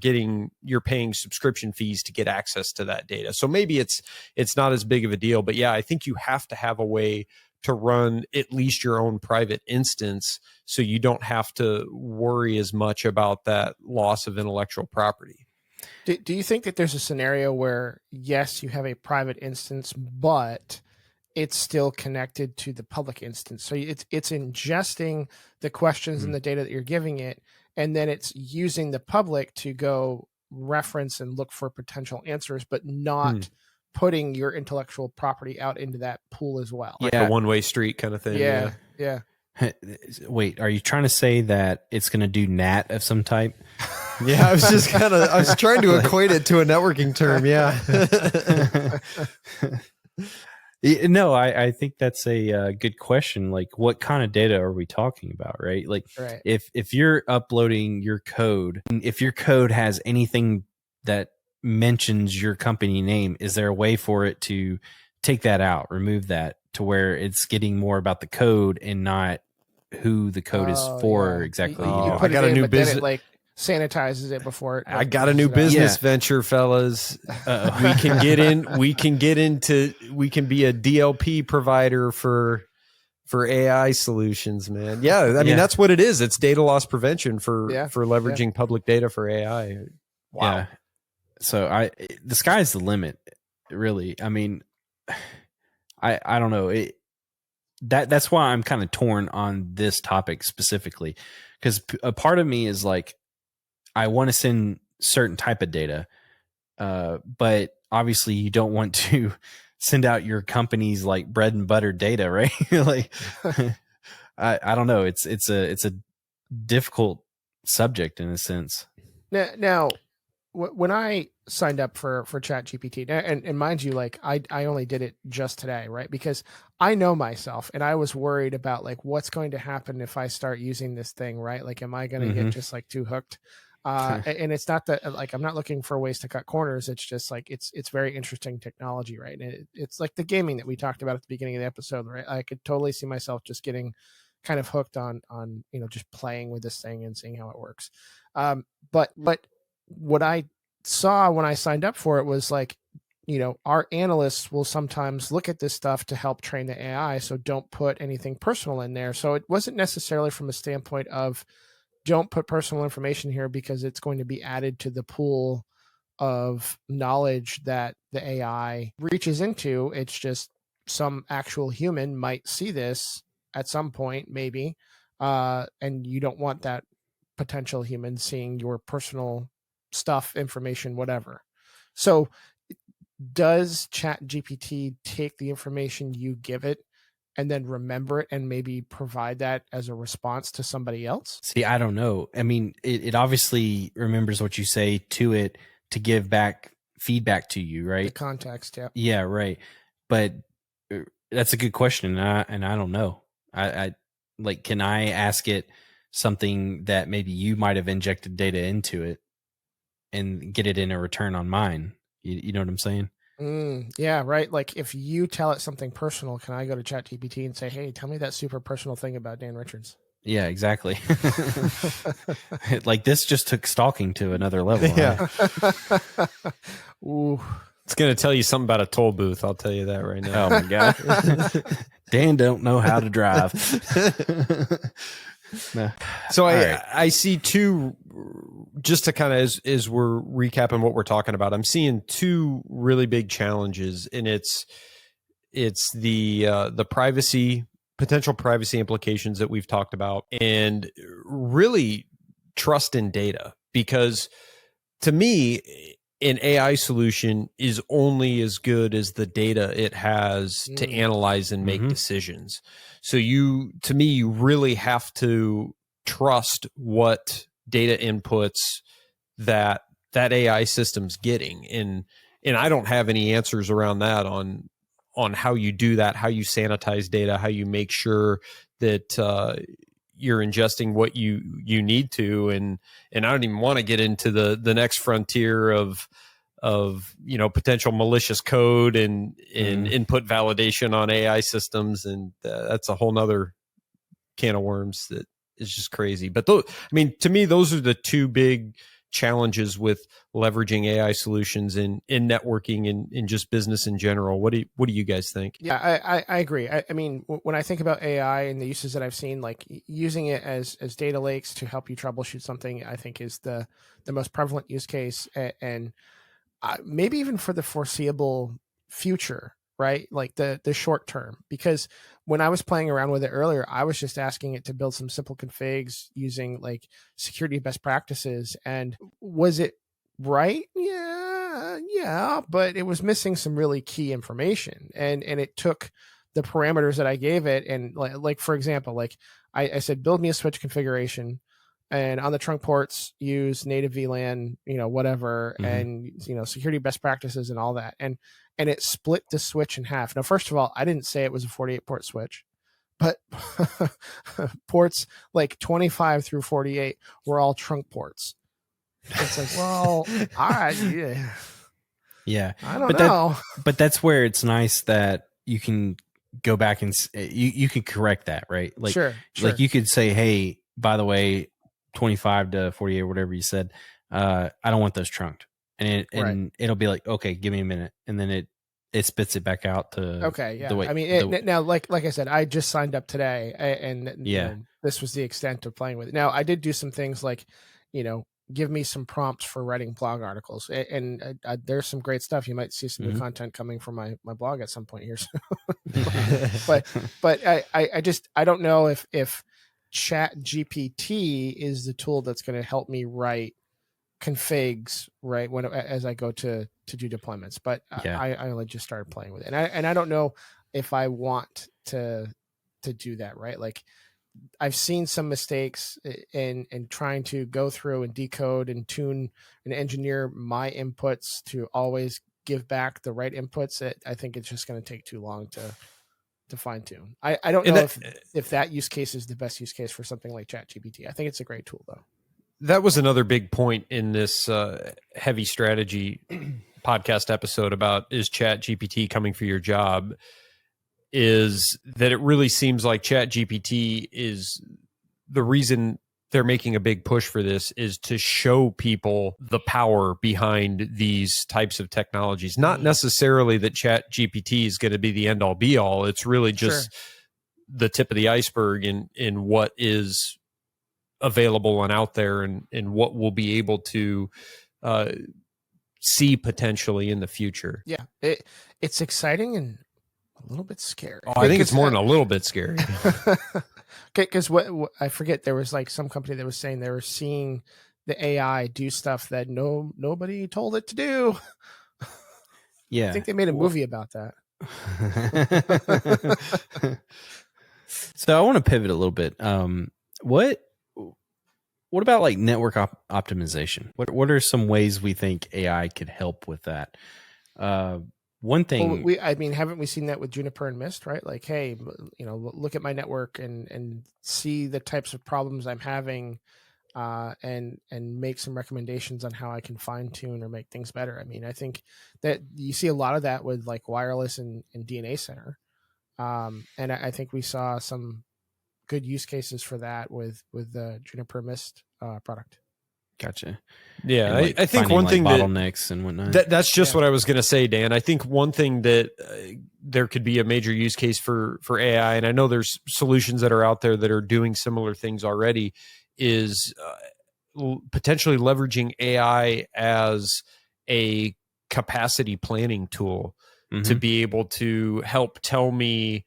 paying subscription fees to get access to that data. So maybe it's not as big of a deal. But yeah, I think you have to have a way to run at least your own private instance, so you don't have to worry as much about that loss of intellectual property. Do you think that there's a scenario where, yes, you have a private instance, but it's still connected to the public instance? So it's ingesting the questions and the data that you're giving it, and then it's using the public to go reference and look for potential answers, but not putting your intellectual property out into that pool as well. Like a one-way street kind of thing. Yeah. Wait, are you trying to say that it's going to do NAT of some type? Yeah, I was trying to equate it to a networking term. Yeah. No, I think that's a good question. Like, what kind of data are we talking about, right? Like, if you're uploading your code, if your code has anything that mentions your company name, is there a way for it to take that out, remove that, to where it's getting more about the code and not who the code is for exactly? You put I got a new business. Like sanitizes it before it. I got a new business venture, fellas. We can get in. We can get into. We can be a DLP provider for AI solutions, man. Yeah, I mean that's what it is. It's data loss prevention for leveraging public data for AI. Wow. Yeah. So the sky's the limit, really. I mean, I don't know. That's why I'm kind of torn on this topic specifically, because a part of me is like, I want to send certain type of data, but obviously you don't want to send out your company's like bread and butter data, right? Like, I don't know. It's a difficult subject in a sense. Now, when I signed up for ChatGPT, and mind you, like I only did it just today, right? Because I know myself, and I was worried about like what's going to happen if I start using this thing, right? Like, am I going to get just like too hooked? And it's not that like I'm not looking for ways to cut corners. It's just like it's very interesting technology, right? And it's like the gaming that we talked about at the beginning of the episode, right? I could totally see myself just getting kind of hooked on just playing with this thing and seeing how it works. But what I saw when I signed up for it was like, our analysts will sometimes look at this stuff to help train the AI, so don't put anything personal in there. So it wasn't necessarily from a standpoint of don't put personal information here because it's going to be added to the pool of knowledge that the AI reaches into. It's just some actual human might see this at some point, maybe, and you don't want that potential human seeing your personal stuff, information, whatever. So does ChatGPT take the information you give it and then remember it and maybe provide that as a response to somebody else? See, I don't know. I mean, it obviously remembers what you say to it to give back feedback to you, right? The context, yeah. Yeah, right. But that's a good question, and I don't know. I like, can I ask it something that maybe you might have injected data into it and get it in a return on mine? You know what I'm saying? Yeah, right. Like if you tell it something personal, can I go to ChatGPT and say, "Hey, tell me that super personal thing about Dan Richards"? Yeah, exactly. Like this just took stalking to another level. Yeah. Huh? Ooh. It's going to tell you something about a toll booth. I'll tell you that right now. Oh my God. Dan don't know how to drive. No. So I see two, just to kind of as we're recapping what we're talking about, I'm seeing two really big challenges, and it's the potential privacy implications that we've talked about, and really trust in data, because to me, an AI solution is only as good as the data it has to analyze and make decisions. So you really have to trust what data inputs that AI system's getting. And I don't have any answers around that on how you do that, how you sanitize data, how you make sure that you're ingesting what you need to, and I don't even want to get into the next frontier of potential malicious code and input validation on AI systems, and that's a whole nother can of worms that is just crazy. But to me, those are the two big challenges with leveraging AI solutions in networking and in just business in general. What do you guys think? Yeah, I agree. I mean, when I think about AI and the uses that I've seen, like using it as data lakes to help you troubleshoot something, I think is the most prevalent use case, and maybe even for the foreseeable future, right? Like the short term, because when I was playing around with it earlier, I was just asking it to build some simple configs using like security best practices. And was it right? Yeah, but it was missing some really key information. And it took the parameters that I gave it. And like for example, like I said, build me a switch configuration, and on the trunk ports use native VLAN, whatever, and security best practices and all that. And it split the switch in half. Now, first of all, I didn't say it was a 48 port switch, but ports like 25 through 48 were all trunk ports. It's like, well, all right, yeah. I don't know. But that's where it's nice that you can go back and you can correct that, right? Like, sure. Like you could say, hey, by the way, 25 to 48, whatever you said, I don't want those trunked. And it'll be like, okay, give me a minute. And then it spits it back out to okay. Yeah. the way. I mean, now, like I said, I just signed up today, and yeah, this was the extent of playing with it. Now, I did do some things like, give me some prompts for writing blog articles, and there's some great stuff. You might see some new content coming from my blog at some point here. but I don't know if Chat GPT is the tool that's going to help me write configs right as I go to do deployments. But I only just started playing with it, and I don't know if I want to do that, right? Like I've seen some mistakes in trying to go through and decode and tune and engineer my inputs to always give back the right inputs. I think it's just going to take too long to fine tune. I don't know if that use case is the best use case for something like ChatGPT. I think it's a great tool though. That was another big point in this heavy strategy podcast episode about is ChatGPT coming for your job, is that it really seems like ChatGPT is the reason they're making a big push for this, is to show people the power behind these types of technologies. Not necessarily that ChatGPT is going to be the end all be all. It's really just the tip of the iceberg in what is available and out there, and what we'll be able to see potentially in the future. Yeah, it's exciting and a little bit scary. Oh, I think it's more than a little bit scary. Okay, because what I forget, there was like some company that was saying they were seeing the AI do stuff that nobody told it to do. Yeah, I think they made a movie about that. So I want to pivot a little bit. What about like network optimization? What are some ways we think AI could help with that? One thing, well, haven't we seen that with Juniper and Mist, right? Like, hey, look at my network and see the types of problems I'm having, and make some recommendations on how I can fine tune or make things better. I mean, I think that you see a lot of that with like wireless and DNA Center, and I think we saw some good use cases for that with the Juniper Mist product. Gotcha. Yeah, like I think one thing bottlenecks and whatnot. That's just what I was going to say, Dan. I think one thing that there could be a major use case for AI, and I know there's solutions that are out there that are doing similar things already, is potentially leveraging AI as a capacity planning tool to be able to help tell me,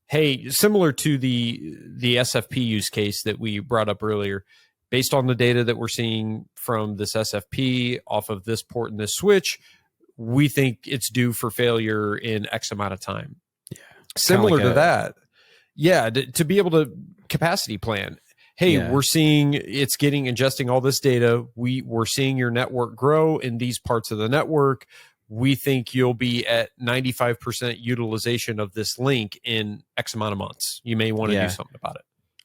hey, similar to the SFP use case that we brought up earlier, based on the data that we're seeing from this SFP off of this port and this switch, we think it's due for failure in X amount of time. Yeah. Similar to that. Yeah. To be able to capacity plan. Hey, we're seeing it's ingesting all this data. We're seeing your network grow in these parts of the network. We think you'll be at 95% utilization of this link in X amount of months. You may want to do something about it.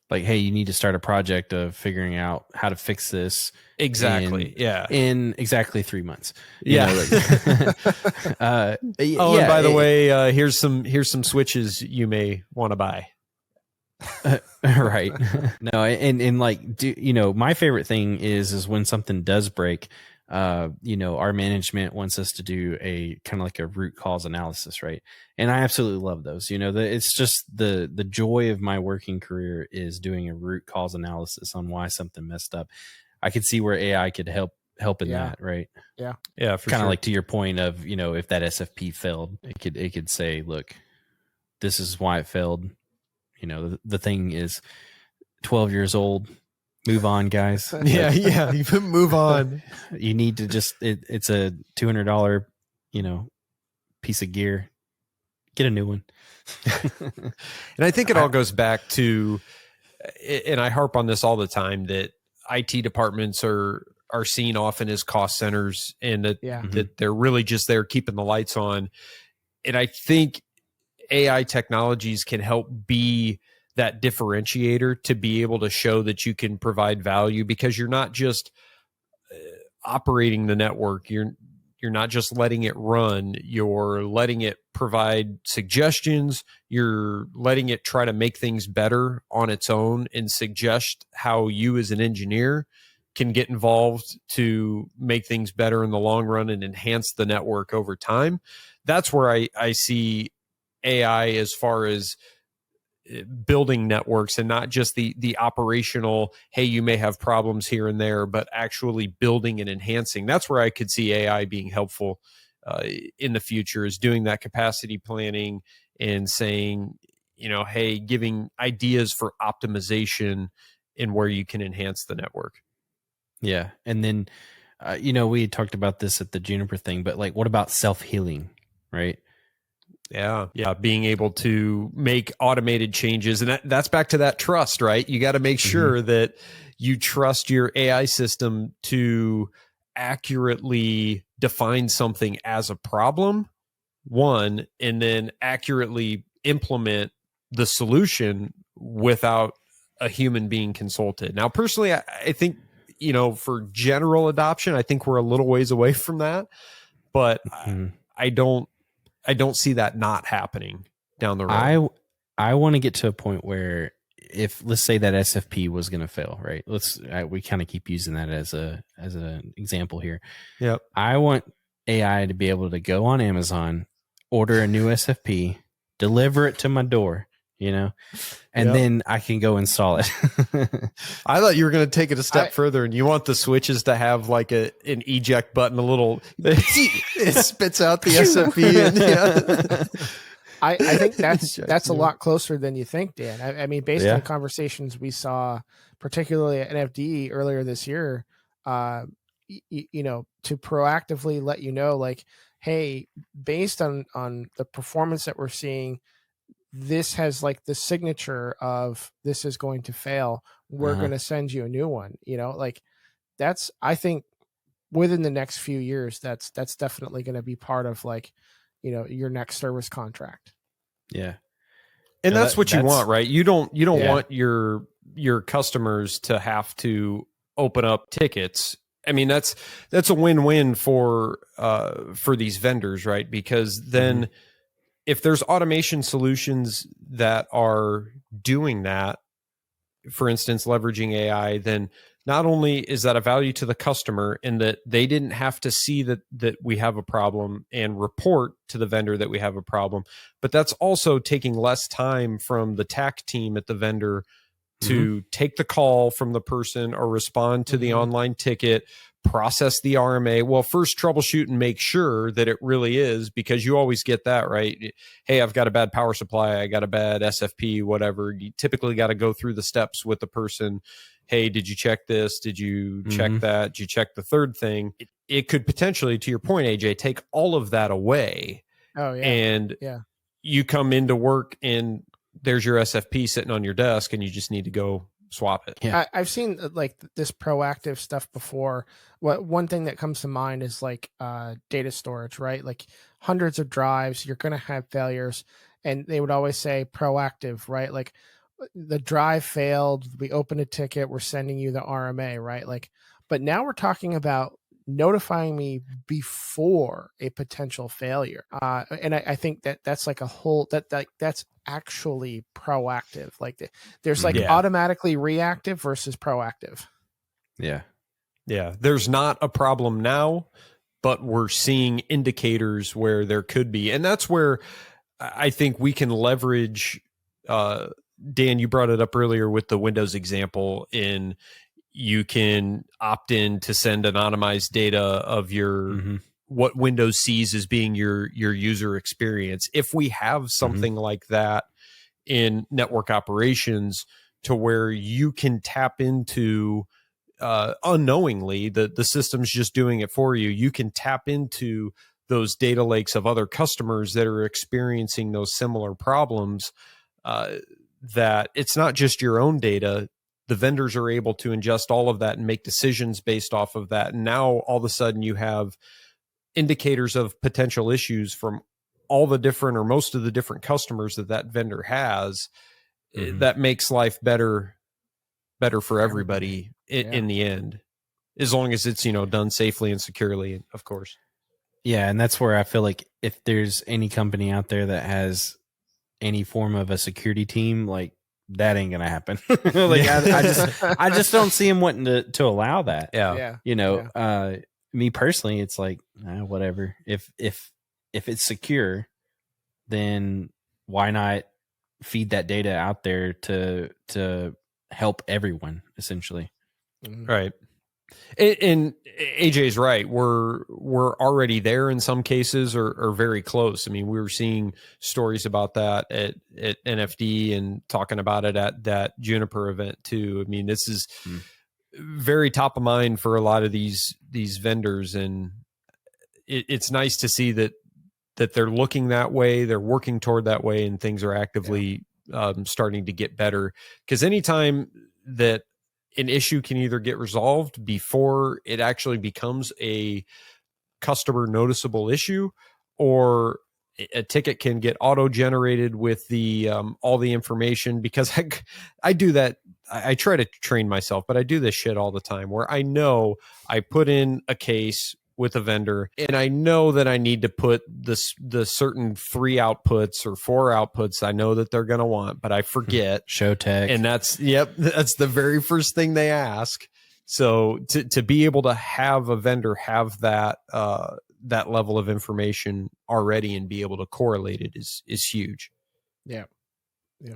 Like, hey, you need to start a project of figuring out how to fix this. Exactly. In exactly 3 months. Yeah. And by the way, here's some switches you may want to buy. Right. No, and like, my favorite thing is when something does break, our management wants us to do a kind of like a root cause analysis, right? And I absolutely love those. It's just the joy of my working career is doing a root cause analysis on why something messed up. I could see where AI could help in that, right? Yeah. Yeah, for Kind of sure. like to your point of, if that SFP failed, it could say, look, this is why it failed. The thing is 12 years old. Move on, guys. Yeah, you move on. You need to just it's a $200, piece of gear. Get a new one. And I think it all goes back to, and I harp on this all the time, that IT departments are seen often as cost centers, and that they're really just there keeping the lights on. And I think AI technologies can help be that differentiator to be able to show that you can provide value, because you're not just operating the network. You're not just letting it run. You're letting it provide suggestions. You're letting it try to make things better on its own and suggest how you as an engineer can get involved to make things better in the long run and enhance the network over time. That's where I see AI as far as building networks, and not just the operational, hey, you may have problems here and there, but actually building and enhancing. That's where I could see AI being helpful in the future, is doing that capacity planning and saying, hey, giving ideas for optimization and where you can enhance the network. Yeah. And then, we talked about this at the Juniper thing, but like, what about self-healing, right? Yeah. Being able to make automated changes. And that's back to that trust, right? You got to make sure that you trust your AI system to accurately define something as a problem, one, and then accurately implement the solution without a human being consulted. Now, personally, I think, for general adoption, I think we're a little ways away from that, but I don't see that not happening down the road. I want to get to a point where, if let's say that SFP was going to fail, right? We kind of keep using that as an example here. Yep. I want AI to be able to go on Amazon, order a new SFP, deliver it to my door, and then I can go install it. I thought you were going to take it a step further, and you want the switches to have like an eject button, a little, it spits out the SFP. And, I think that's a lot closer than you think, Dan. I mean, based on conversations we saw, particularly at NFD earlier this year, to proactively let you know, like, hey, based on the performance that we're seeing, this has like the signature of this is going to fail. We're going to send you a new one. Like, that's, I think, within the next few years, that's definitely going to be part of, like, your next service contract. Yeah. And that's what you want, right? You don't want your customers to have to open up tickets. I mean, that's a win-win for these vendors, right? Because then if there's automation solutions that are doing that, for instance, leveraging AI, then not only is that a value to the customer in that they didn't have to see that we have a problem and report to the vendor that we have a problem, but that's also taking less time from the TAC team at the vendor to take the call from the person or respond to the online ticket, process the RMA. Well, first troubleshoot and make sure that it really is, because you always get that, right? Hey, I've got a bad power supply. I got a bad SFP, whatever. You typically got to go through the steps with the person. Hey, did you check this? Did you check that? Did you check the third thing? It could potentially, to your point, AJ, take all of that away. Oh, yeah. And you come into work and there's your SFP sitting on your desk and you just need to go swap it. Yeah. I've seen like this proactive stuff before. One thing that comes to mind is like data storage, right? Like hundreds of drives, you're going to have failures. And they would always say proactive, right? Like, the drive failed, we open a ticket, we're sending you the RMA, right? Like, but now we're talking about notifying me before a potential failure. And I think that's like a whole that's actually proactive. Like there's like automatically reactive versus proactive. Yeah. Yeah. There's not a problem now, but we're seeing indicators where there could be. And that's where I think we can leverage, Dan, you brought it up earlier with the Windows example, in you can opt in to send anonymized data of your what Windows sees as being your user experience. If we have something like that in network operations, to where you can tap into unknowingly, the system's just doing it for you, you can tap into those data lakes of other customers that are experiencing those similar problems, that it's not just your own data. The vendors are able to ingest all of that and make decisions based off of that. And now all of a sudden you have indicators of potential issues from all the different, or most of the different customers that vendor has. That makes life better for everybody in the end, as long as it's, done safely and securely, of course. Yeah. And that's where I feel like if there's any company out there that has any form of a security team, like, that ain't gonna happen. Like I just don't see him wanting to allow that. Me personally, it's like, whatever. If it's secure, then why not feed that data out there to help everyone, essentially. Right. And AJ's right. We're already there in some cases, or very close. I mean, we were seeing stories about that at NFD, and talking about it at that Juniper event too. I mean, this is very top of mind for a lot of these vendors, and it's nice to see that they're looking that way, they're working toward that way, and things are actively starting to get better. Because anytime that an issue can either get resolved before it actually becomes a customer noticeable issue, or a ticket can get auto-generated with the all the information. Because I do that. I try to train myself, but I do this shit all the time, where I know I put in a case with a vendor, and I know that I need to put the certain 3 outputs or 4 outputs I know that they're going to want, but I forget. Show tech. And that's the very first thing they ask. So to be able to have a vendor have that that level of information already and be able to correlate it is huge. Yeah.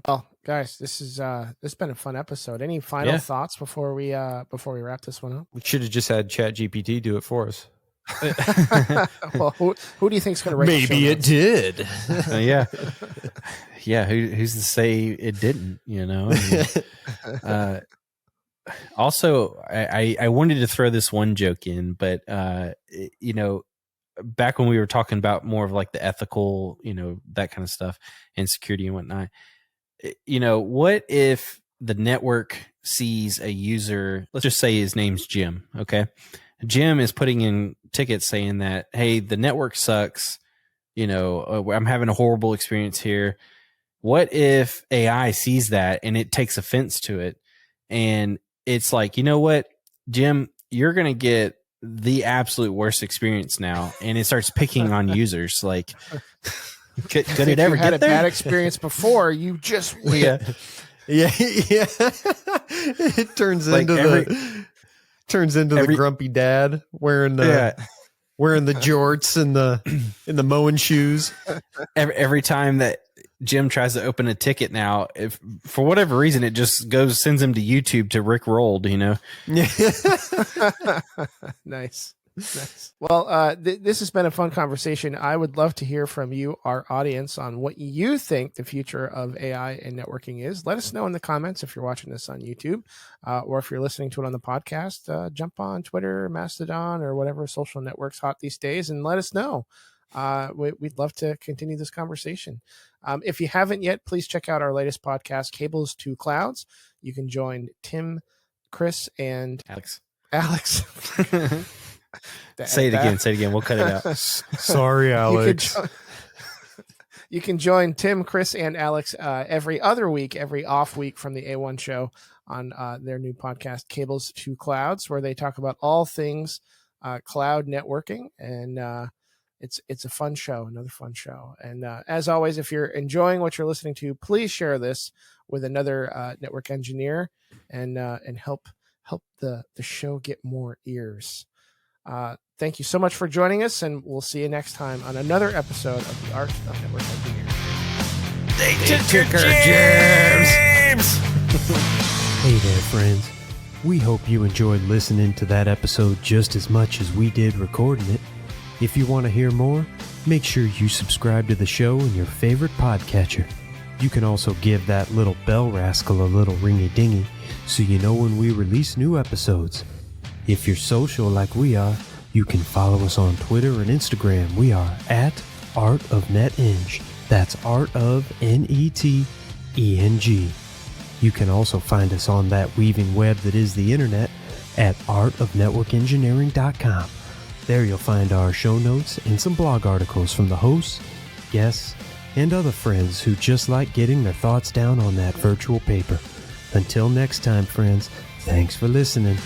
Well, guys, this has been a fun episode. Any final thoughts before we wrap this one up? We should have just had ChatGPT do it for us. Well, who do you think's going to write? Maybe it did. Yeah. Who's to say it didn't? Also, I wanted to throw this one joke in, but back when we were talking about more of like the ethical, that kind of stuff, and security and whatnot. What if the network sees a user? Let's just say his name's Jim. Okay. Jim is putting in tickets saying that, hey, the network sucks. I'm having a horrible experience here. What if AI sees that and it takes offense to it? And it's like, you know what, Jim, you're going to get the absolute worst experience now. And it starts picking on users. Like, could it ever get there? You had a bad experience before. You just win. Yeah. It turns like into the grumpy dad wearing the jorts and the mowing shoes. Every time that Jim tries to open a ticket now, if for whatever reason it just sends him to YouTube to Rick Rolled, Nice. Well, this has been a fun conversation. I would love to hear from you, our audience, on what you think the future of AI and networking is. Let us know in the comments if you're watching this on YouTube, or if you're listening to it on the podcast. Jump on Twitter, Mastodon, or whatever social network's hot these days, and let us know. We'd love to continue this conversation. If you haven't yet, please check out our latest podcast, Cables to Clouds. You can join Tim, Chris, and Alex. Say it again. We'll cut it out. Sorry, Alex. You can join Tim, Chris, and Alex every other week, every off week from the A1 show on their new podcast, Cables to Clouds, where they talk about all things cloud networking, and it's a fun show, another fun show. And as always, if you're enjoying what you're listening to, please share this with another network engineer, and help the show get more ears. Thank you so much for joining us, and we'll see you next time on another episode of The Art of Network Engineering. They took our germs! Hey there, friends. We hope you enjoyed listening to that episode just as much as we did recording it. If you want to hear more, make sure you subscribe to the show in your favorite podcatcher. You can also give that little bell rascal a little ringy-dingy so you know when we release new episodes. If you're social like we are, you can follow us on Twitter and Instagram. We are at Art of NetEng. That's Art of NETENG. You can also find us on that weaving web that is the internet at artofnetworkengineering.com. There you'll find our show notes and some blog articles from the hosts, guests, and other friends who just like getting their thoughts down on that virtual paper. Until next time, friends, thanks for listening.